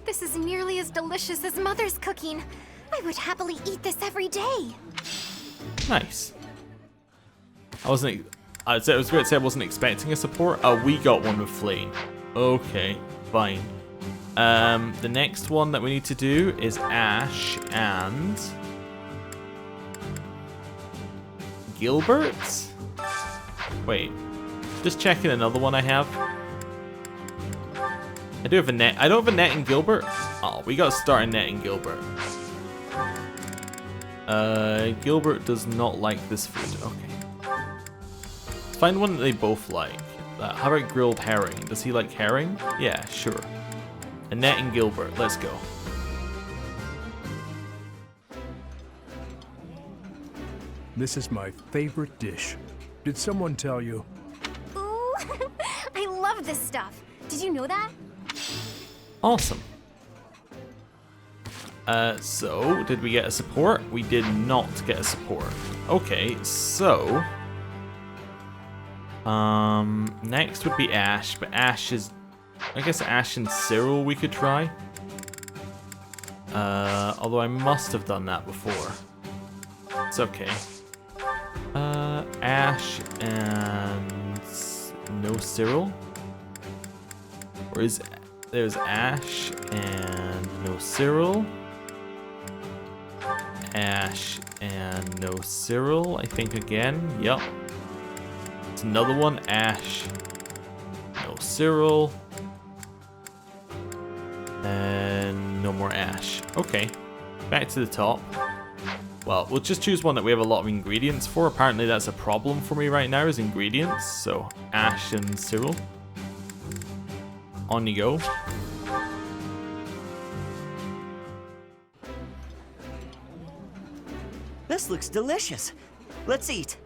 This is nearly as delicious as Mother's cooking. I would happily eat this every day. Nice. I was going to say I wasn't expecting a support. Oh, we got one with Flame. Okay, fine. The next one that we need to do is Ash and Gilbert? Wait, just checking another one I have. I do have a net. I don't have a net in Gilbert. Oh, we got to start a net in Gilbert. Gilbert does not like this food. Okay. Find one that they both like. How about grilled herring? Does he like herring? Yeah, sure. Annette and Gilbert, let's go. This is my favorite dish. Did someone tell you? Ooh, I love this stuff. Did you know that? Awesome. So, did we get a support? We did not get a support. Okay, so... next would be Ash, but Ash is... I guess Ash and Cyril we could try. Although I must have done that before. It's okay. Ash and... no Cyril? Or is... there's Ash and no Cyril. Ash and no Cyril, I think again. Yep. It's another one. Ash, no Cyril. And no more Ash. Okay. Back to the top. Well, we'll just choose one that we have a lot of ingredients for. Apparently that's a problem for me right now, is ingredients. So, Ash and Cyril. On you go. This looks delicious. Let's eat.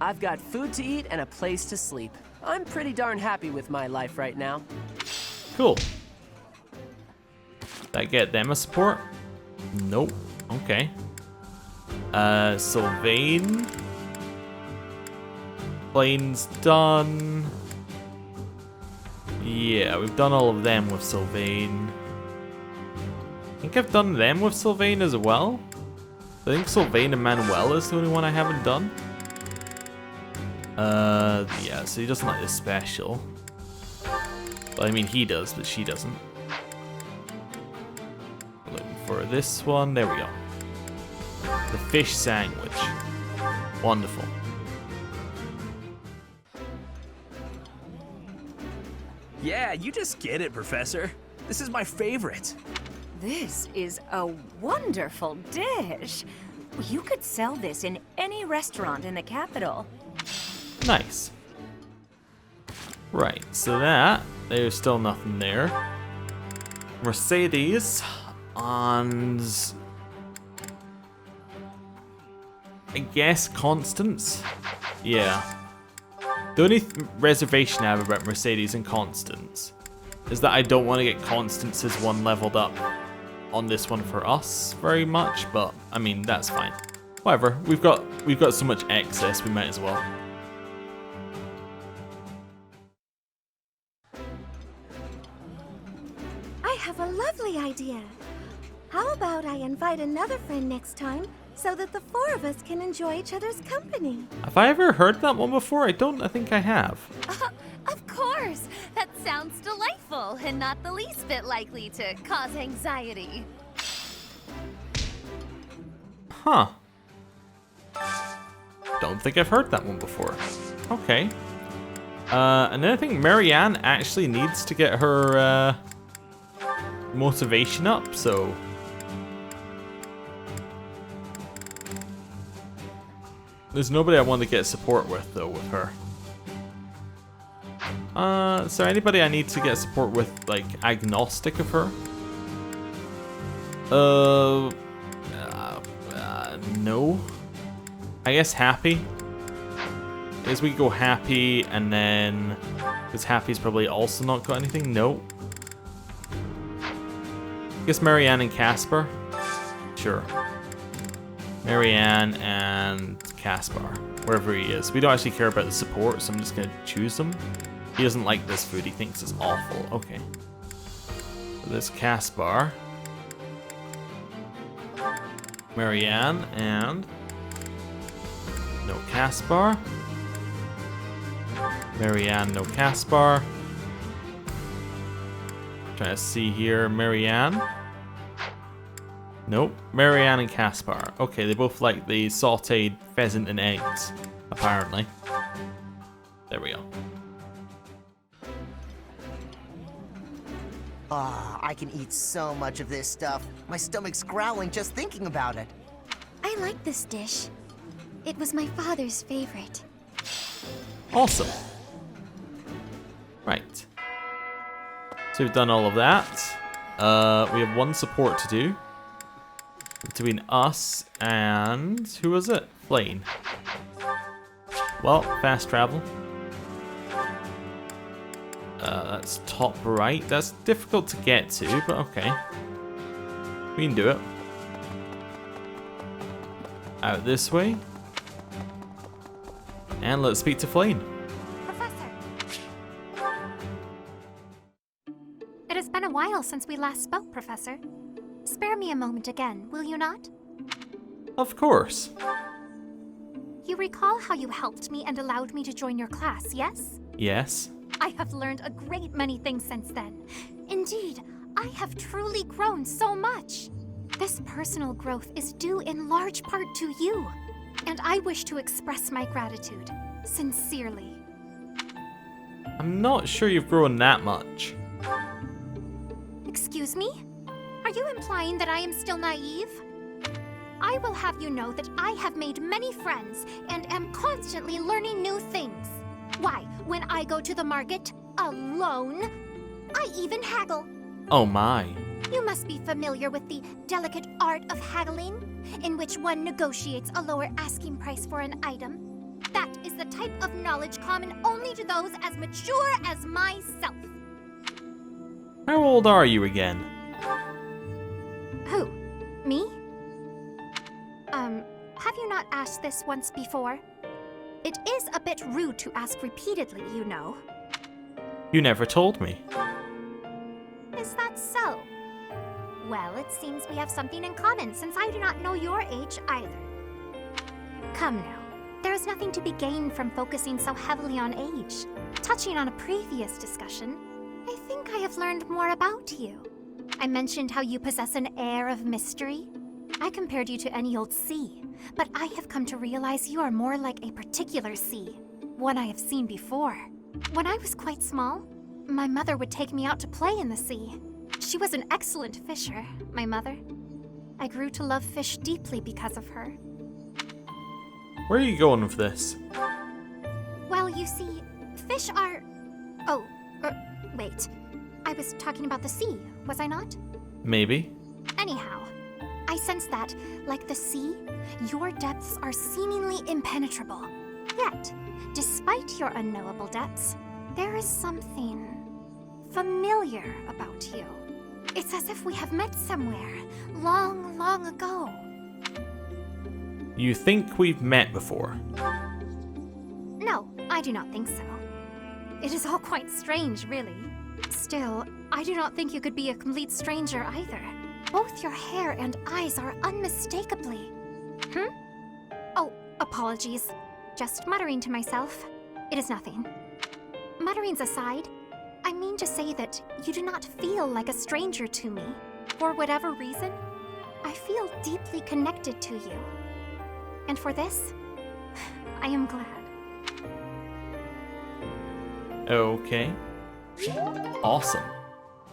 I've got food to eat and a place to sleep. I'm pretty darn happy with my life right now. Cool. That get them a support? Nope. Okay. Sylvain. Plane's done. Yeah, we've done all of them with Sylvain. I think I've done them with Sylvain as well. I think Sylvain and Manuel is the only one I haven't done. Yeah, so he doesn't like this special. Well, I mean, he does, but she doesn't. Looking for this one. There we go. The fish sandwich. Wonderful. Yeah, you just get it, Professor. This is my favorite. This is a wonderful dish. You could sell this in any restaurant in the capital. Nice. Right, so there's still nothing there. Mercedes and I guess Constance. Yeah. The only reservation I have about Mercedes and Constance is that I don't want to get Constance's one leveled up on this one for us very much, but I mean that's fine. Whatever, we've got so much excess, we might as well. I have a lovely idea. How about I invite another friend next time so that the 4 of us can enjoy each other's company? Have I ever heard that one before? I think I have. Of course! That sounds delightful and not the least bit likely to cause anxiety. Huh. Don't think I've heard that one before. Okay. And then I think Marianne actually needs to get her motivation up, so... There's nobody I want to get support with, though, with her. So anybody I need to get support with, like, agnostic of her? No. I guess Happy. is we go Happy and then... Because Happy's probably also not got anything. Nope. I guess Marianne and Caspar. Sure. Marianne and Caspar. Wherever he is. We don't actually care about the support, so I'm just going to choose him. He doesn't like this food. He thinks it's awful. Okay. So there's Caspar. Marianne and... No Caspar. Marianne, no Caspar. Trying to see here. Marianne. Nope. Marianne and Caspar. Okay, they both like the sauteed pheasant and eggs, apparently. There we go. Ah, I can eat so much of this stuff. My stomach's growling just thinking about it. I like this dish. It was my father's favorite. Awesome. Right. So we've done all of that. We have one support to do. Between us and... Who was it? Flane. Well, fast travel. That's top right. That's difficult to get to, but okay. We can do it. Out this way. And let's speak to Flane. Professor. It has been a while since we last spoke, Professor. Spare me a moment again, will you not? Of course. You recall how you helped me and allowed me to join your class, yes? Yes. I have learned a great many things since then. Indeed, I have truly grown so much. This personal growth is due in large part to you, and I wish to express my gratitude, sincerely. I'm not sure you've grown that much. Excuse me? Are you implying that I am still naive? I will have you know that I have made many friends and am constantly learning new things. Why, when I go to the market, alone, I even haggle. Oh my. You must be familiar with the delicate art of haggling, in which one negotiates a lower asking price for an item. That is the type of knowledge common only to those as mature as myself. How old are you again? Who? Me? Have you not asked this once before? It is a bit rude to ask repeatedly, you know. You never told me. Is that so? Well, it seems we have something in common, since I do not know your age either. Come now, there is nothing to be gained from focusing so heavily on age. Touching on a previous discussion, I think I have learned more about you. I mentioned how you possess an air of mystery. I compared you to any old sea, but I have come to realize you are more like a particular sea, one I have seen before. When I was quite small, my mother would take me out to play in the sea. She was an excellent fisher, my mother. I grew to love fish deeply because of her. Where are you going with this? Well, you see, fish are... Oh, wait. I was talking about the sea, was I not? Maybe. Anyhow, I sense that, like the sea, your depths are seemingly impenetrable. Yet, despite your unknowable depths, there is something familiar about you. It's as if we have met somewhere, long, long ago. You think we've met before? No, I do not think so. It is all quite strange, really. Still, I do not think you could be a complete stranger either. Both your hair and eyes are unmistakably... Oh, apologies. Just muttering to myself. It is nothing. Mutterings aside, I mean to say that you do not feel like a stranger to me. For whatever reason, I feel deeply connected to you. And for this, I am glad. Okay. Awesome.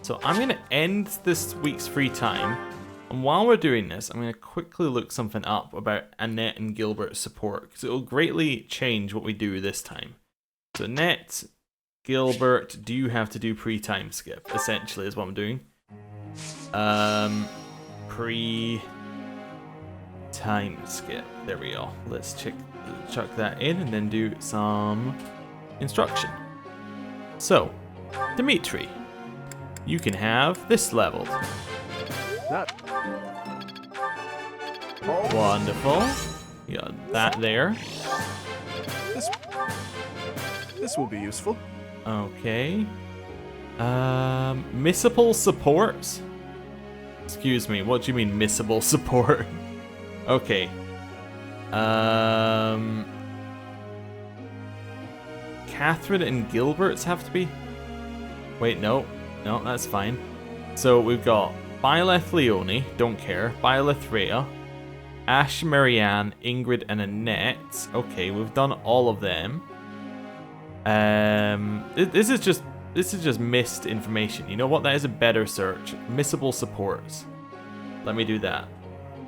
So I'm going to end this week's free time. And while we're doing this, I'm going to quickly look something up about Annette and Gilbert's support, because it will greatly change what we do this time. So Annette, Gilbert, do you have to do pre-time skip? Essentially is what I'm doing. Pre-time skip. There we go. Let's check chuck that in and then do some instruction. So, Dimitri, you can have this leveled. Wonderful. You got that there. This will be useful. Okay. Missable supports? Excuse me, what do you mean missable support? Okay. Katherine and Gilbert's have to be? Wait, no. No, that's fine. So we've got Byleth Leone, don't care. Byleth Rhea, Ash, Marianne, Ingrid, and Annette. Okay, we've done all of them. This is just missed information. You know what? That is a better search. Missable supports. Let me do that.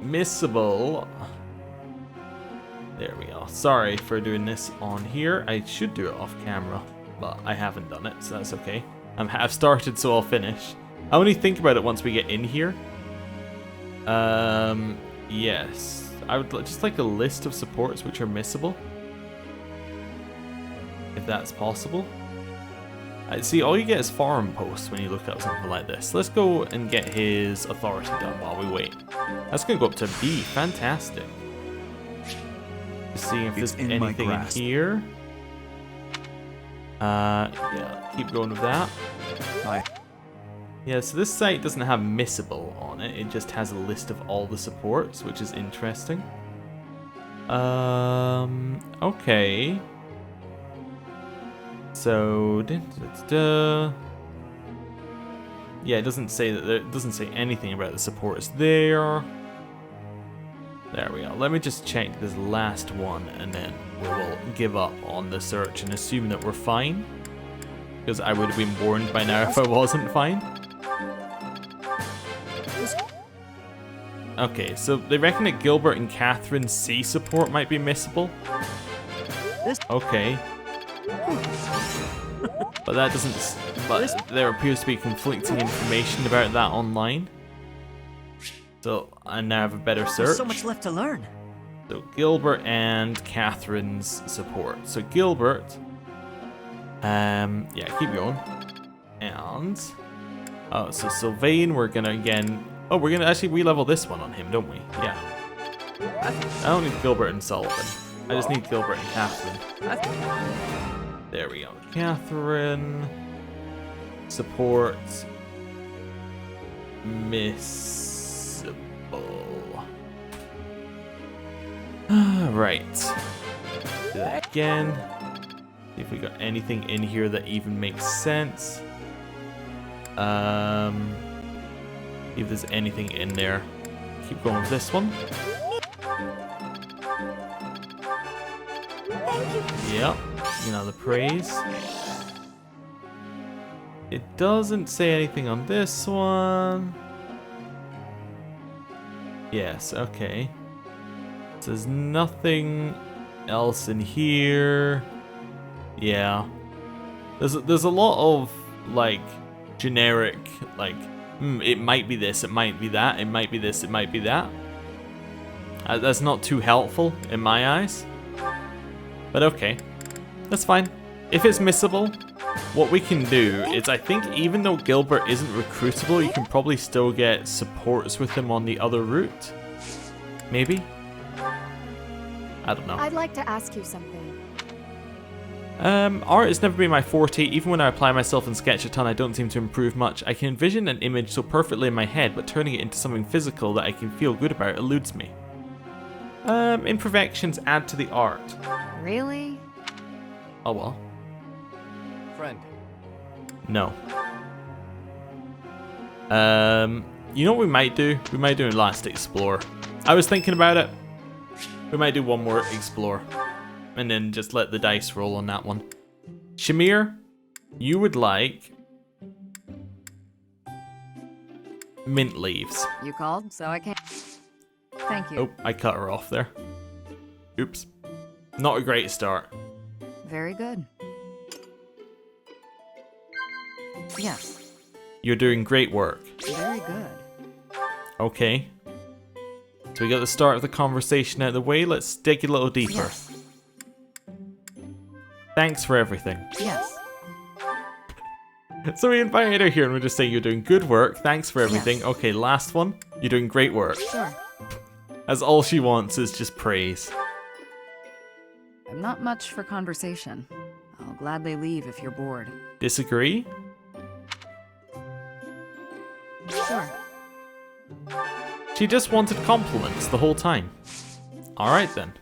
Missable. There we go. Sorry for doing this on here. I should do it off camera, but I haven't done it, so that's okay. I've started, so I'll finish. I only think about it once we get in here. Yes. I would just like a list of supports which are missable. If that's possible. See, all you get is forum posts when you look at something like this. Let's go and get his authority done while we wait. That's going to go up to B. Fantastic. Just seeing if there's anything in here. Yeah, keep going with that. Yeah, so this site doesn't have missable on it. It just has a list of all the supports, which is interesting. Okay. So, yeah, it doesn't say that. It doesn't say anything about the supports there. There we go. Let me just check this last one, and then we will give up on the search and assume that we're fine. Because I would have been warned by now if I wasn't fine. Okay, so they reckon that Gilbert and Catherine's C support might be missable. Okay. But that doesn't. But there appears to be conflicting information about that online. So I now have a better search. There's so much left to learn. So Gilbert and Catherine's support. So Gilbert. Yeah, keep going. And oh, so Sylvain, we're gonna again. Oh, we're gonna actually re-level this one on him, don't we? Yeah. I don't need Gilbert and Sullivan. I just need Gilbert and Catherine. There we go. Catherine. Support. Missable. Right. Do that again. See if we got anything in here that even makes sense. See if there's anything in there. Keep going with this one. Yep. You know, the praise. It doesn't say anything on this one. Yes, okay. So there's nothing else in here. Yeah. There's a lot of like generic like it might be this, it might be that, it might be this, it might be that. That's not too helpful in my eyes. But okay. That's fine. If it's missable, what we can do is I think even though Gilbert isn't recruitable, you can probably still get supports with him on the other route. Maybe? I don't know. I'd like to ask you something. Art has never been my forte. Even when I apply myself and sketch a ton, I don't seem to improve much. I can envision an image so perfectly in my head, but turning it into something physical that I can feel good about eludes me. Imperfections add to the art. Really? Oh well. Friend. No. You know what we might do? We might do a last explore. I was thinking about it. We might do one more explore. And then just let the dice roll on that one. Shamir, you would like mint leaves. You called, so I can't. Thank you. Oh, I cut her off there. Oops. Not a great start. Very good. Yes. You're doing great work. Very good. Okay. So we got the start of the conversation out of the way. Let's dig a little deeper. Yes. Thanks for everything. Yes. So we invited her here and we're just saying you're doing good work. Thanks for everything. Yes. Okay, last one. You're doing great work. Sure. As all she wants is just praise. I'm not much for conversation. I'll gladly leave if you're bored. Disagree? Sure. She just wanted compliments the whole time. Alright then.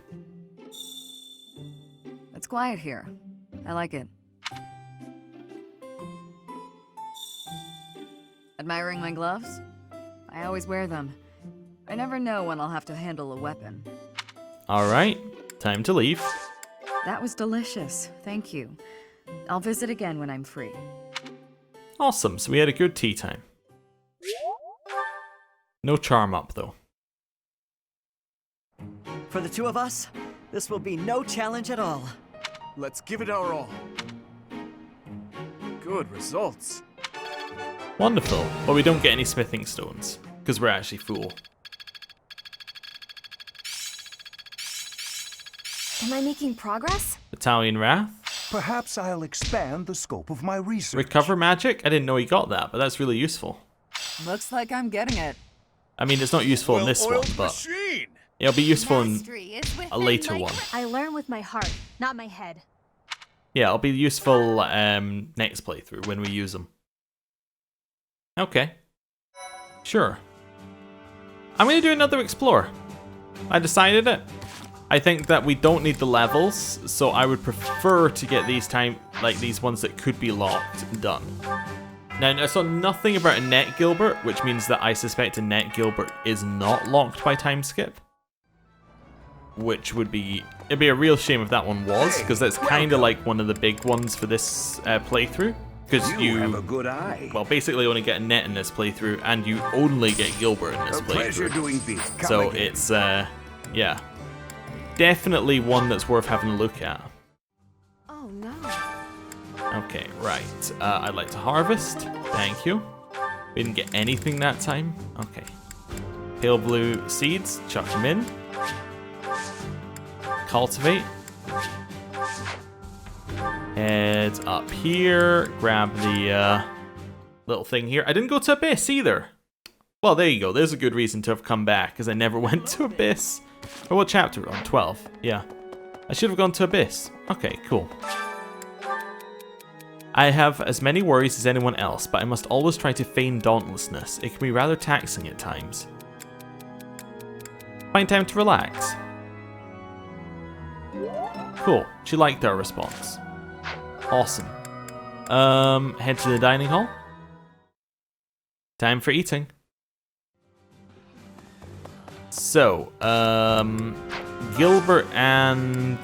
It's quiet here. I like it. Admiring my gloves? I always wear them. I never know when I'll have to handle a weapon. Alright, time to leave. That was delicious. Thank you. I'll visit again when I'm free. Awesome, so we had a good tea time. No charm up though. For the two of us, this will be no challenge at all. Let's give it our all. Good results. Wonderful, but we don't get any smithing stones, because we're actually full. Am I making progress? Italian Wrath. Perhaps I'll expand the scope of my research. Recover magic? I didn't know he got that, but that's really useful. Looks like I'm getting it. I mean, it's not useful in this one, but it'll be useful in a later one. I learn with my heart, not my head. Yeah, it'll be useful next playthrough when we use them. Okay. Sure. I'm going to do another explore. I decided it. I think that we don't need the levels, so I would prefer to get these these ones that could be locked done. Now, I saw nothing about a net Gilbert, which means that I suspect a net Gilbert is not locked by time skip. Which would be... It'd be a real shame if that one was, because that's kind of like one of the big ones for this playthrough. Because you have a good eye. Well, basically only get a net in this playthrough, and you only get Gilbert in this playthrough. So it's, yeah. Definitely one that's worth having a look at. Oh no. Okay, right. I'd like to harvest. Thank you. We didn't get anything that time. Okay. Pale blue seeds. Chuck them in. Cultivate. Head up here. Grab the little thing here. I didn't go to Abyss either. Well, there you go. There's a good reason to have come back, because I never went to Abyss. Oh, what chapter? On 12. Yeah. I should have gone to Abyss. Okay, cool. I have as many worries as anyone else, but I must always try to feign dauntlessness. It can be rather taxing at times. Find time to relax. Cool. She liked our response. Awesome. Head to the dining hall. Time for eating. So, Gilbert and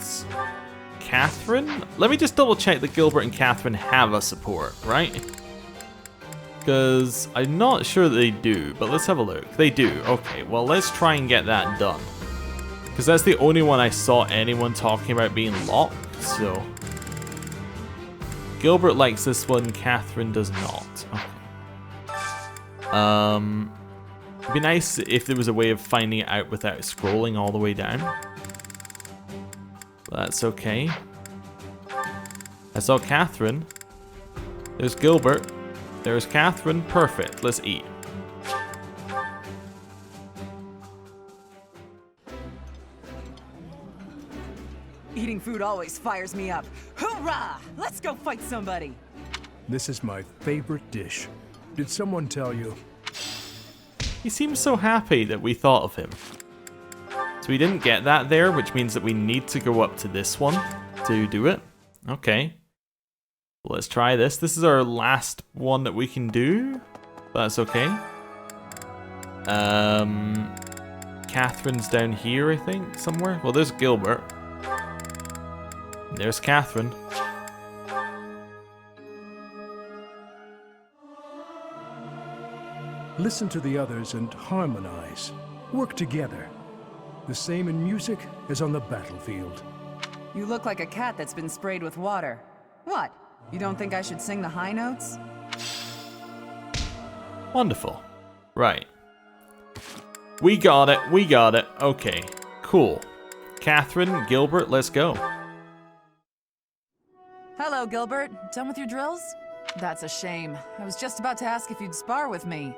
Catherine? Let me just double check that Gilbert and Catherine have a support, right? Because I'm not sure that they do, but let's have a look. They do. Okay, well, let's try and get that done. Because that's the only one I saw anyone talking about being locked, so... Gilbert likes this one, Catherine does not. Okay. It'd be nice if there was a way of finding it out without scrolling all the way down. That's okay. I saw Catherine. There's Gilbert. There's Catherine. Perfect. Let's eat. Eating food always fires me up. Hoorah! Let's go fight somebody! This is my favorite dish. Did someone tell you? He seems so happy that we thought of him. So we didn't get that there, which means that we need to go up to this one to do it. Okay. Well, let's try this. This is our last one that we can do. That's okay. Catherine's down here, I think, somewhere. Well, there's Gilbert. There's Catherine. Listen to the others and harmonize. Work together. The same in music as on the battlefield. You look like a cat that's been sprayed with water. What? You don't think I should sing the high notes? Wonderful. Right. We got it. We got it. Okay. Cool. Catherine, Gilbert, let's go. Hello, Gilbert. Done with your drills? That's a shame. I was just about to ask if you'd spar with me.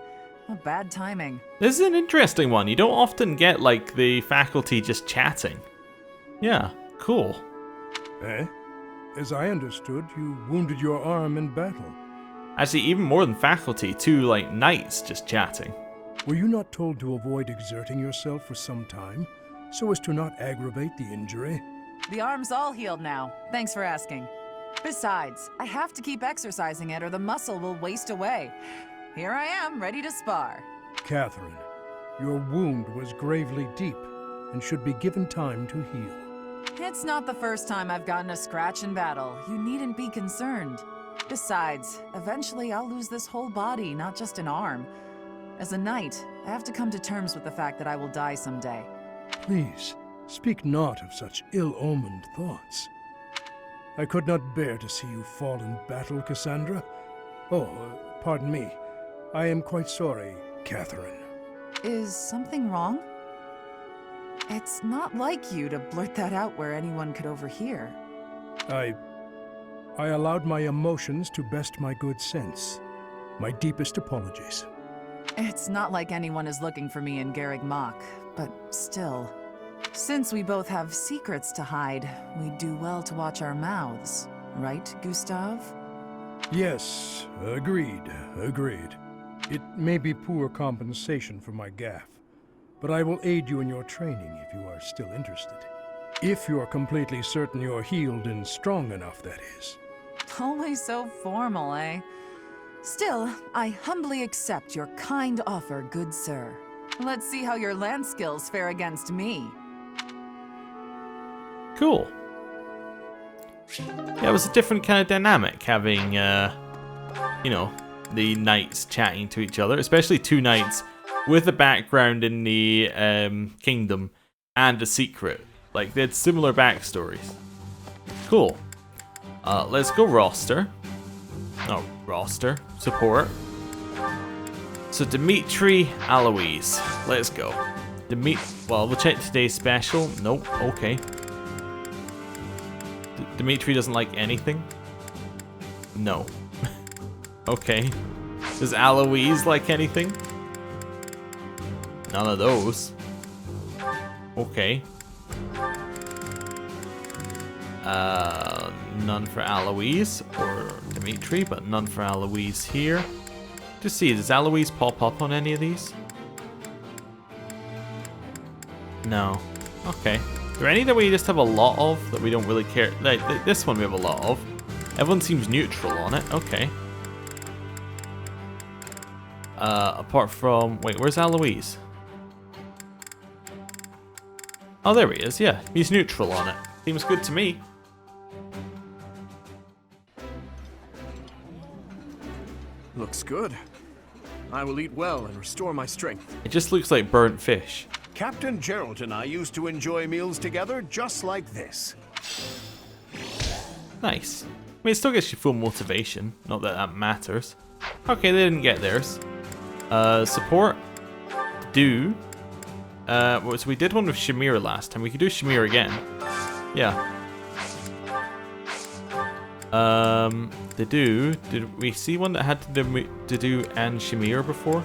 What bad timing. This is an interesting one. You don't often get, like, the faculty just chatting. Yeah, cool. Eh? As I understood, you wounded your arm in battle. Actually, even more than faculty, 2, like, knights just chatting. Were you not told to avoid exerting yourself for some time, so as to not aggravate the injury? The arm's all healed now. Thanks for asking. Besides, I have to keep exercising it or the muscle will waste away. Here I am, ready to spar. Catherine, your wound was gravely deep and should be given time to heal. It's not the first time I've gotten a scratch in battle. You needn't be concerned. Besides, eventually I'll lose this whole body, not just an arm. As a knight, I have to come to terms with the fact that I will die someday. Please, speak not of such ill-omened thoughts. I could not bear to see you fall in battle, Cassandra. Oh, pardon me. I am quite sorry, Catherine. Is something wrong? It's not like you to blurt that out where anyone could overhear. I allowed my emotions to best my good sense. My deepest apologies. It's not like anyone is looking for me in Garreg Mach, but still. Since we both have secrets to hide, we'd do well to watch our mouths. Right, Gustav? Yes, agreed. It may be poor compensation for my gaffe, but I will aid you in your training if you are still interested. If you're completely certain you're healed and strong enough, that is. Always so formal, eh? Still, I humbly accept your kind offer, good sir. Let's see how your lance skills fare against me. Cool. Yeah, it was a different kind of dynamic having, you know, the knights chatting to each other, especially 2 knights with a background in the kingdom and a secret. Like, they had similar backstories. Cool. Let's go roster. No, roster. Support. So, Dimitri, Aloise. Let's go. Well, we'll check today's special. Nope, okay. Dimitri doesn't like anything? No. Okay. Does Aloise like anything? None of those. Okay. None for Aloise or Dimitri, but none for Aloise here. Just see, does Aloise pop up on any of these? No. Okay. Are there any that we just have a lot of that we don't really care? Like, this one we have a lot of. Everyone seems neutral on it. Okay. Apart from... Wait, where's Aloise? Oh, there he is. Yeah, he's neutral on it. Seems good to me. Looks good. I will eat well and restore my strength. It just looks like burnt fish. Captain Gerald and I used to enjoy meals together just like this. Nice. I mean, it still gets you full motivation. Not that that matters. Okay, they didn't get theirs. Support. Do. So we did one with Shamir last time. We could do Shamir again. Yeah. The do. Did we see one that had to do and Shamir before?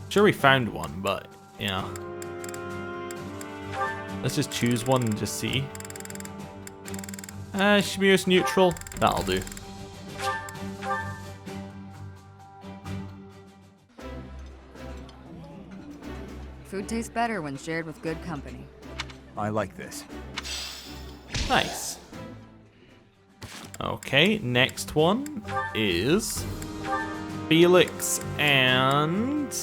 Sure, we found one, but yeah. Let's just choose one and just see. Shamir's neutral. That'll do. Food tastes better when shared with good company. I like this. Nice. Okay, next one is Felix and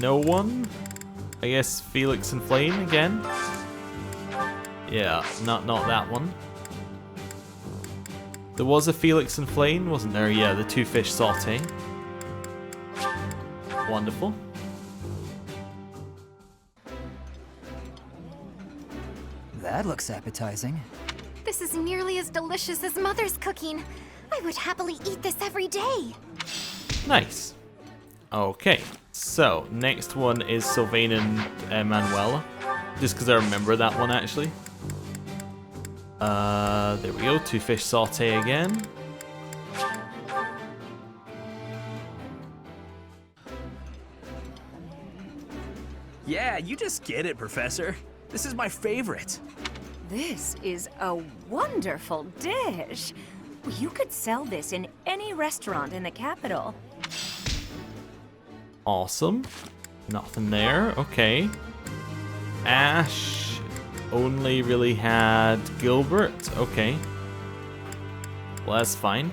no one. I guess Felix and Flame again. Yeah, not that one. There was a Felix and Flame, wasn't there? Yeah, the 2 fish sauté. Wonderful. That looks appetizing. This is nearly as delicious as Mother's cooking. I would happily eat this every day. Nice. Okay, so next one is Sylvain and Manuela. Just because I remember that one actually. There we go, 2 fish saute again. Yeah, you just get it, Professor. This is my favorite. This is a wonderful dish. You could sell this in any restaurant in the capital. Awesome. Nothing there. Okay. Ash only really had Gilbert. Okay. Well, that's fine.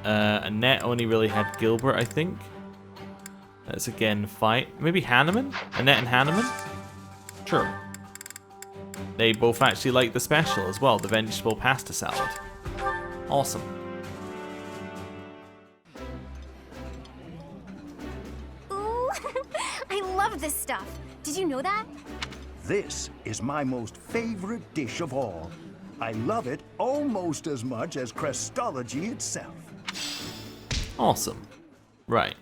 Annette only really had Gilbert, I think. Let's again fight. Maybe Hanneman? Annette and Hanneman? Sure. They both actually like the special as well, the vegetable pasta salad. Awesome. Ooh, I love this stuff. Did you know that? This is my most favorite dish of all. I love it almost as much as Crestology itself. Awesome. Right.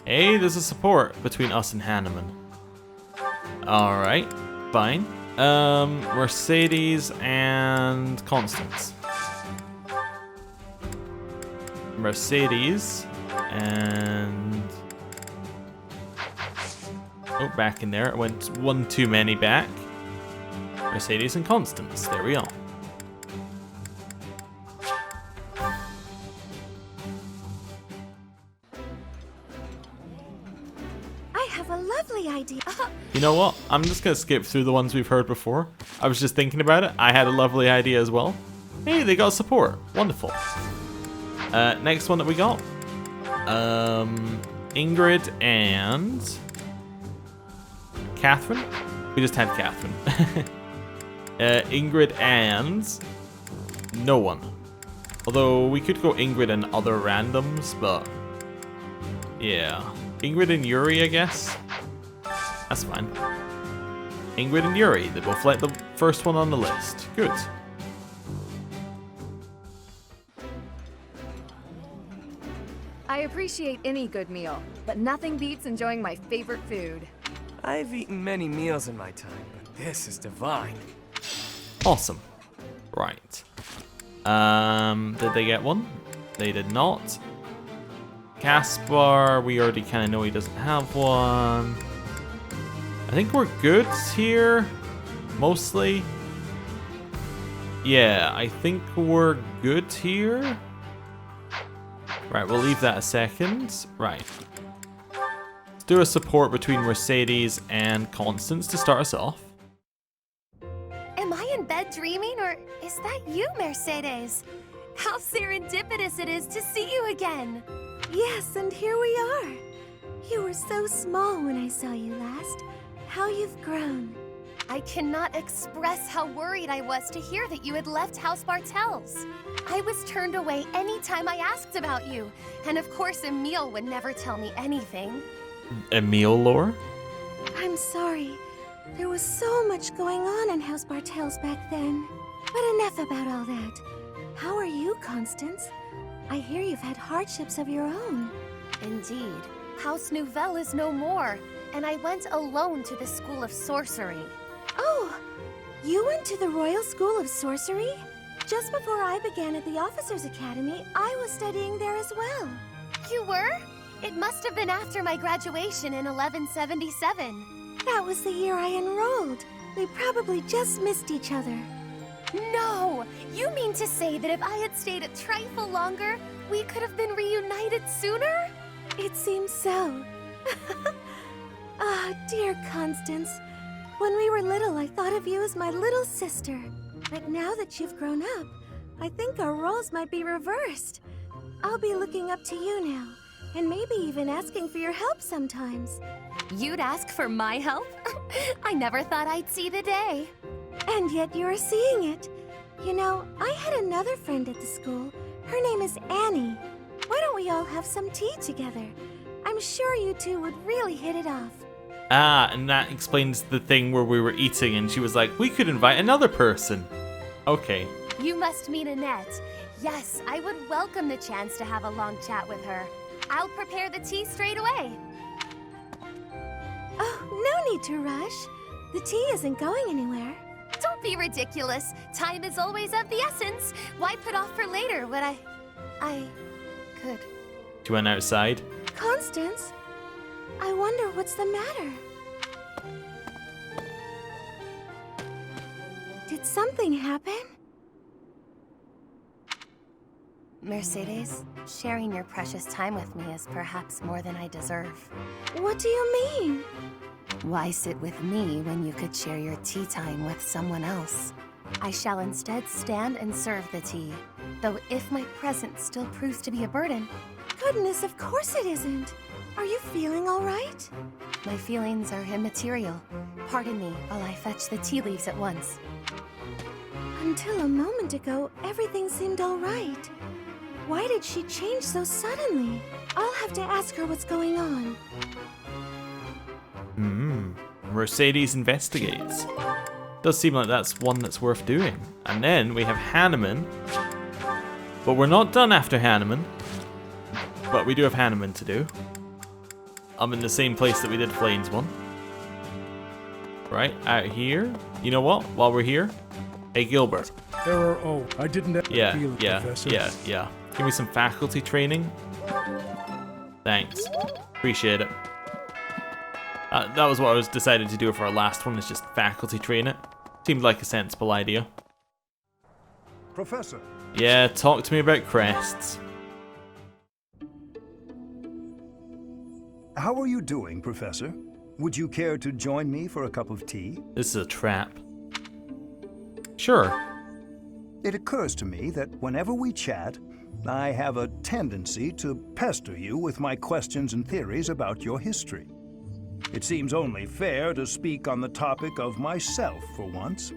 Hey, there's a support between us and Hanneman. Alright, fine. Mercedes and Constance. Mercedes and... Oh, back in there. It went one too many back. Mercedes and Constance. There we go. I have a lovely idea. You know what? I'm just gonna skip through the ones we've heard before. I was just thinking about it. I had a lovely idea as well. Hey, they got support. Wonderful. Next one that we got. Ingrid and Catherine. We just had Catherine. Ingrid and no one. Although we could go Ingrid and other randoms, but yeah. Ingrid and Yuri, I guess. That's fine. Ingrid and Yuri, they both like the first one on the list. Good. I appreciate any good meal, but nothing beats enjoying my favorite food. I've eaten many meals in my time, but this is divine. Awesome. Right. Did they get one? They did not. Caspar, we already kind of know he doesn't have one. I think we're good here, mostly. Yeah, I think we're good here. Right, we'll leave that a second. Right. Let's do a support between Mercedes and Constance to start us off. Am I in bed dreaming, or is that you, Mercedes? How serendipitous it is to see you again. Yes, and here we are. You were so small when I saw you last. How you've grown. I cannot express how worried I was to hear that you had left House Bartels. I was turned away any time I asked about you, and of course Emile would never tell me anything. Emile lore? I'm sorry. There was so much going on in House Bartels back then. But enough about all that. How are you, Constance? I hear you've had hardships of your own. Indeed. House Nouvelle is no more, and I went alone to the School of Sorcery. Oh, you went to the Royal School of Sorcery? Just before I began at the Officers' Academy, I was studying there as well. You were? It must have been after my graduation in 1177. That was the year I enrolled. We probably just missed each other. No! You mean to say that if I had stayed a trifle longer, we could have been reunited sooner? It seems so. Ah, dear Constance. When we were little, I thought of you as my little sister. But now that you've grown up, I think our roles might be reversed. I'll be looking up to you now, and maybe even asking for your help sometimes. You'd ask for my help? I never thought I'd see the day. And yet you're seeing it. You know, I had another friend at the school. Her name is Annie. Why don't we all have some tea together? I'm sure you two would really hit it off. Ah, and that explains the thing where we were eating and she was like, we could invite another person. Okay. You must mean Annette. Yes, I would welcome the chance to have a long chat with her. I'll prepare the tea straight away. Oh, no need to rush. The tea isn't going anywhere. Don't be ridiculous. Time is always of the essence. Why put off for later what I could? She went outside. Constance, I wonder what's the matter. Did something happen? Mercedes, sharing your precious time with me is perhaps more than I deserve. What do you mean? Why sit with me when you could share your tea time with someone else? I shall instead stand and serve the tea, though if my presence still proves to be a burden. Goodness, of course it isn't. Are you feeling all right? My feelings are immaterial. Pardon me while I fetch the tea leaves at once. Until a moment ago, everything seemed all right. Why did she change so suddenly? I'll have to ask her what's going on. Mercedes investigates. Does seem like that's one that's worth doing. And then we have Hanneman. But we're not done after Hanneman. But we do have Hanneman to do. I'm in the same place that we did Flane's one. Right, out here. You know what? While we're here. Hey, Gilbert. Error. Oh, I didn't have feel it, Professor. Yeah. Give me some faculty training. Thanks. Appreciate it. That was what I was decided to do for our last one, is just faculty train it. Seemed like a sensible idea. Professor. Yeah, talk to me about crests. How are you doing, Professor? Would you care to join me for a cup of tea? This is a trap. Sure. It occurs to me that whenever we chat, I have a tendency to pester you with my questions and theories about your history. It seems only fair to speak on the topic of myself for once.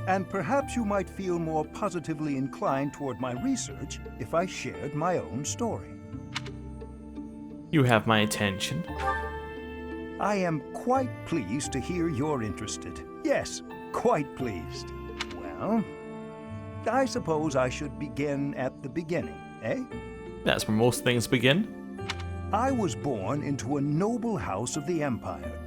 And perhaps you might feel more positively inclined toward my research if I shared my own story. You have my attention. I am quite pleased to hear you're interested. Yes, quite pleased. Well, I suppose I should begin at the beginning, eh? That's where most things begin. I was born into a noble house of the Empire.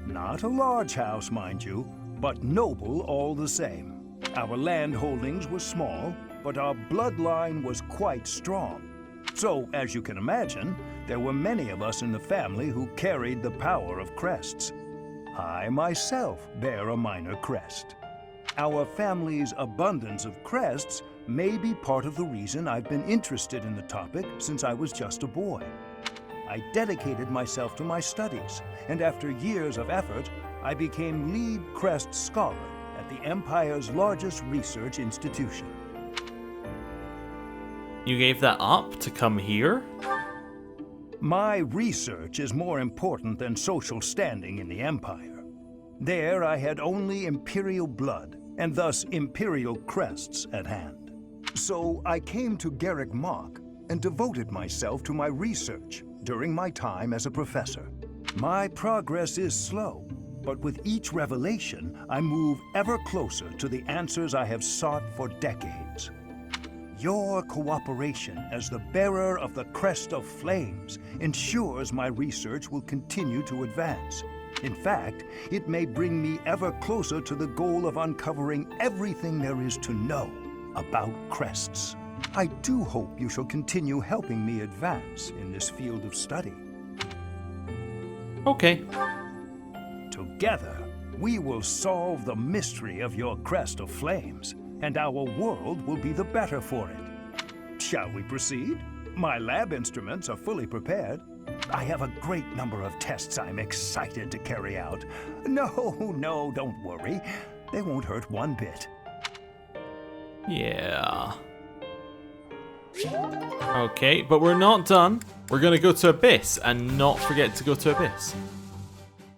Not a large house, mind you, but noble all the same. Our land holdings were small, but our bloodline was quite strong. So, as you can imagine, there were many of us in the family who carried the power of crests. I myself bear a minor crest. Our family's abundance of crests may be part of the reason I've been interested in the topic since I was just a boy. I dedicated myself to my studies, and after years of effort, I became lead crest scholar at the Empire's largest research institution. You gave that up to come here? My research is more important than social standing in the Empire. There I had only Imperial blood, and thus Imperial crests at hand. So I came to Garreg Mach and devoted myself to my research during my time as a professor. My progress is slow, but with each revelation, I move ever closer to the answers I have sought for decades. Your cooperation as the bearer of the Crest of Flames ensures my research will continue to advance. In fact, it may bring me ever closer to the goal of uncovering everything there is to know about crests. I do hope you shall continue helping me advance in this field of study. Okay. Together, we will solve the mystery of your Crest of Flames, and our world will be the better for it. Shall we proceed? My lab instruments are fully prepared. I have a great number of tests I'm excited to carry out. No, don't worry. They won't hurt one bit. Yeah. Okay, but we're not done. We're gonna go to Abyss and not forget to go to Abyss.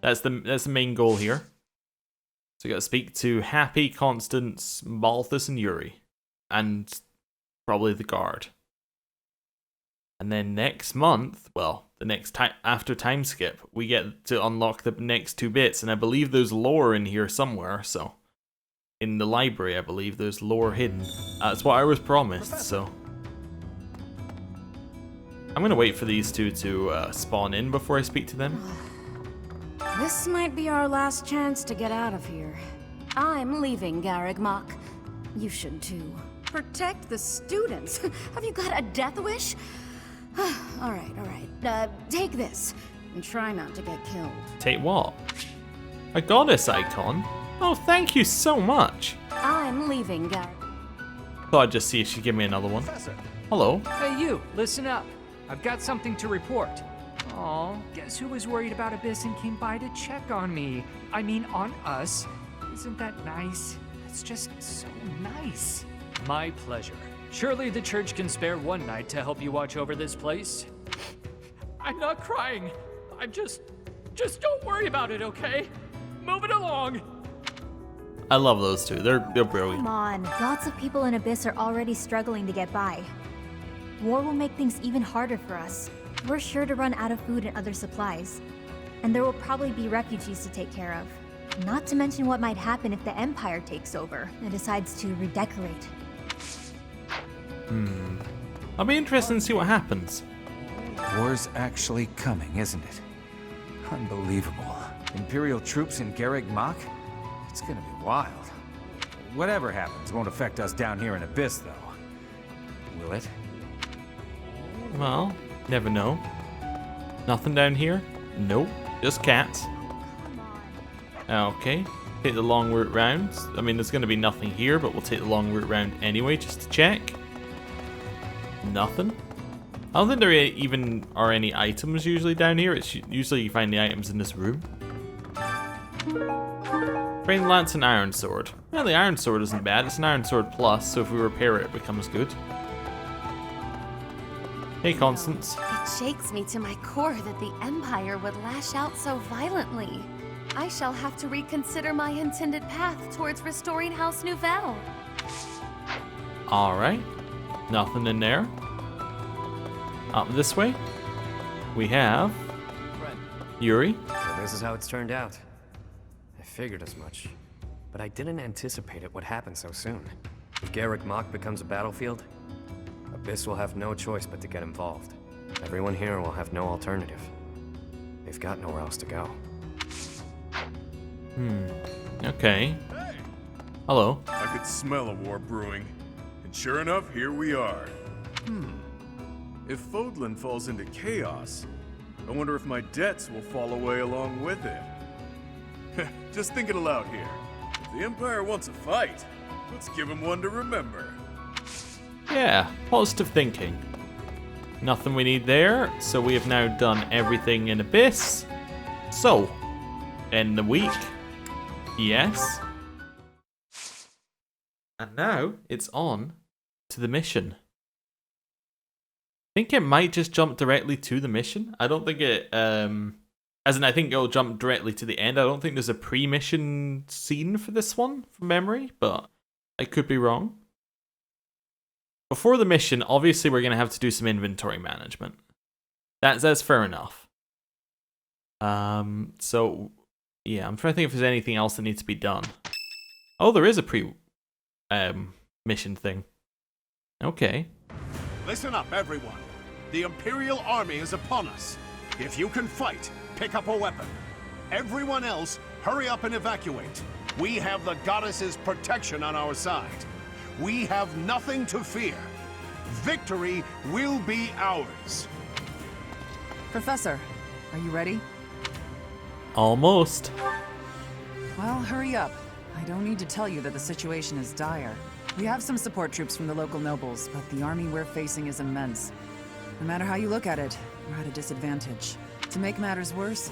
That's the main goal here. So we gotta speak to Happy, Constance, Malthus, and Yuri. And probably the guard. And then next month, well, the next time after time skip, we get to unlock the next 2 bits, and I believe there's lore in here somewhere, so in the library I believe there's lore hidden. That's what I was promised, so I'm gonna wait for these two to spawn in before I speak to them. This might be our last chance to get out of here. I'm leaving, Garreg Mach. You should too. Protect the students? Have you got a death wish? all right. Take this, and try not to get killed. Take what? A goddess icon? Oh, thank you so much. I'm leaving, Garreg. Thought I'd just see if she'd give me another one. Hello. Hey you, listen up. I've got something to report. Aw, guess who was worried about Abyss and came by to check on me? I mean, on us. Isn't that nice? It's just so nice. My pleasure. Surely the church can spare one night to help you watch over this place. I'm not crying. I'm just don't worry about it, okay? Move it along. I love those two. They're brilliant. Come on, lots of people in Abyss are already struggling to get by. War will make things even harder for us. We're sure to run out of food and other supplies. And there will probably be refugees to take care of. Not to mention what might happen if the Empire takes over and decides to redecorate. I'll be interested to see what happens. War's actually coming, isn't it? Unbelievable. Imperial troops in Garreg Mach? It's gonna be wild. Whatever happens won't affect us down here in Abyss, though. Will it? Well, never know. Nothing down here? Nope. Just cats. Okay. Take the long route round. I mean, there's going to be nothing here, but we'll take the long route round anyway, just to check. Nothing. I don't think there even are any items usually down here. It's usually you find the items in this room. Brain Lance and Iron Sword. Well, the Iron Sword isn't bad. It's an Iron Sword Plus, so if we repair it, it becomes good. Hey, Constance. It shakes me to my core that the Empire would lash out so violently. I shall have to reconsider my intended path towards restoring House Nouvelle. Alright. Nothing in there. Up this way, we have Yuri. So this is how it's turned out. I figured as much, but I didn't anticipate it would happen so soon. If Garreg Mach becomes a battlefield, Abyss will have no choice but to get involved. Everyone here will have no alternative. They've got nowhere else to go. Okay. Hey. Hello. I could smell a war brewing. And sure enough, here we are. If Fódlan falls into chaos, I wonder if my debts will fall away along with it. Just thinking aloud here. If the Empire wants a fight, let's give him one to remember. Yeah, positive thinking. Nothing we need there, so we have now done everything in Abyss. So, end the week. Yes. And now it's on to the mission. I think it might just jump directly to the mission. I don't think it, as in I think it'll jump directly to the end. I don't think there's a pre-mission scene for this one, from memory, but I could be wrong. Before the mission, obviously we're going to have to do some inventory management. That's fair enough. So, yeah, I'm trying to think if there's anything else that needs to be done. Oh, there is a mission thing. Okay. Listen up, everyone. The Imperial Army is upon us. If you can fight, pick up a weapon. Everyone else, hurry up and evacuate. We have the goddess's protection on our side. We have nothing to fear. Victory will be ours. Professor, are you ready? Almost. Well, hurry up. I don't need to tell you that the situation is dire. We have some support troops from the local nobles, but the army we're facing is immense. No matter how you look at it, we're at a disadvantage. To make matters worse,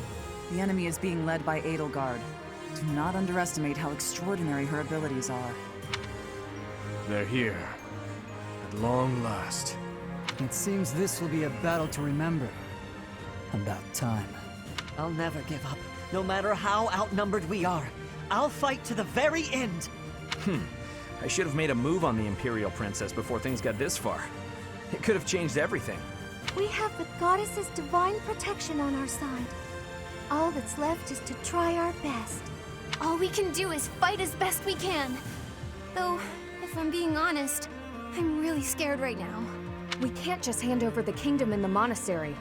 the enemy is being led by Edelgard. Do not underestimate how extraordinary her abilities are. They're here. At long last. It seems this will be a battle to remember. About time. I'll never give up, no matter how outnumbered we are. I'll fight to the very end. I should have made a move on the Imperial Princess before things got this far. It could have changed everything. We have the goddess's divine protection on our side. All that's left is to try our best. All we can do is fight as best we can. Though, if I'm being honest, I'm really scared right now. We can't just hand over the kingdom and the monastery.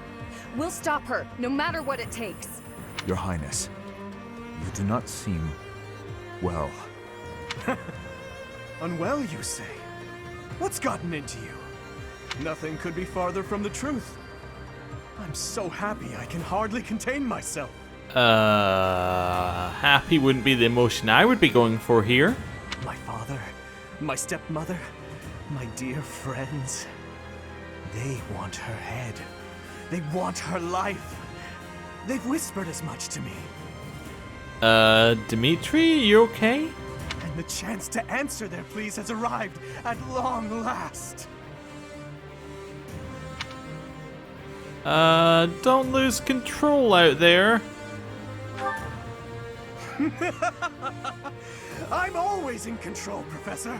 We'll stop her, no matter what it takes. Your Highness, you do not seem, well, Unwell, you say? What's gotten into you? Nothing could be farther from the truth. I'm so happy I can hardly contain myself. Happy wouldn't be the emotion I would be going for here. My father, my stepmother, my dear friends. They want her head. They want her life. They've whispered as much to me. Dimitri, you okay? And the chance to answer their pleas has arrived at long last. Don't lose control out there. I'm always in control, Professor.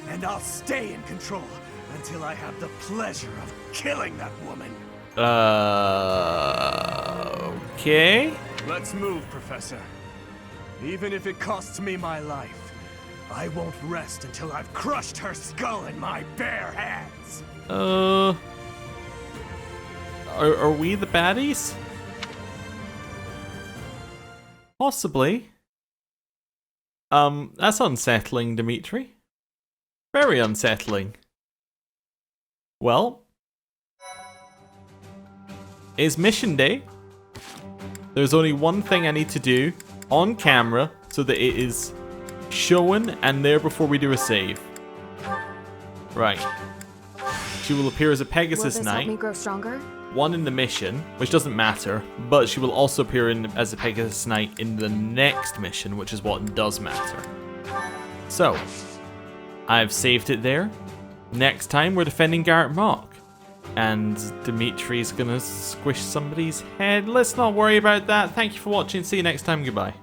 And I'll stay in control until I have the pleasure of killing that woman. Okay. Let's move, Professor. Even if it costs me my life, I won't rest until I've crushed her skull in my bare hands. Are we the baddies? Possibly. That's unsettling, Dimitri. Very unsettling. Well, it's mission day. There's only one thing I need to do on camera so that it is shown and there before we do a save. Right. She will appear as a Pegasus Knight. Help me grow stronger? One in the mission, which doesn't matter, but she will also appear as a Pegasus Knight in the next mission, which is what does matter. So, I've saved it there. Next time, we're defending Garreg Mach. And Dimitri's gonna squish somebody's head. Let's not worry about that. Thank you for watching. See you next time. Goodbye.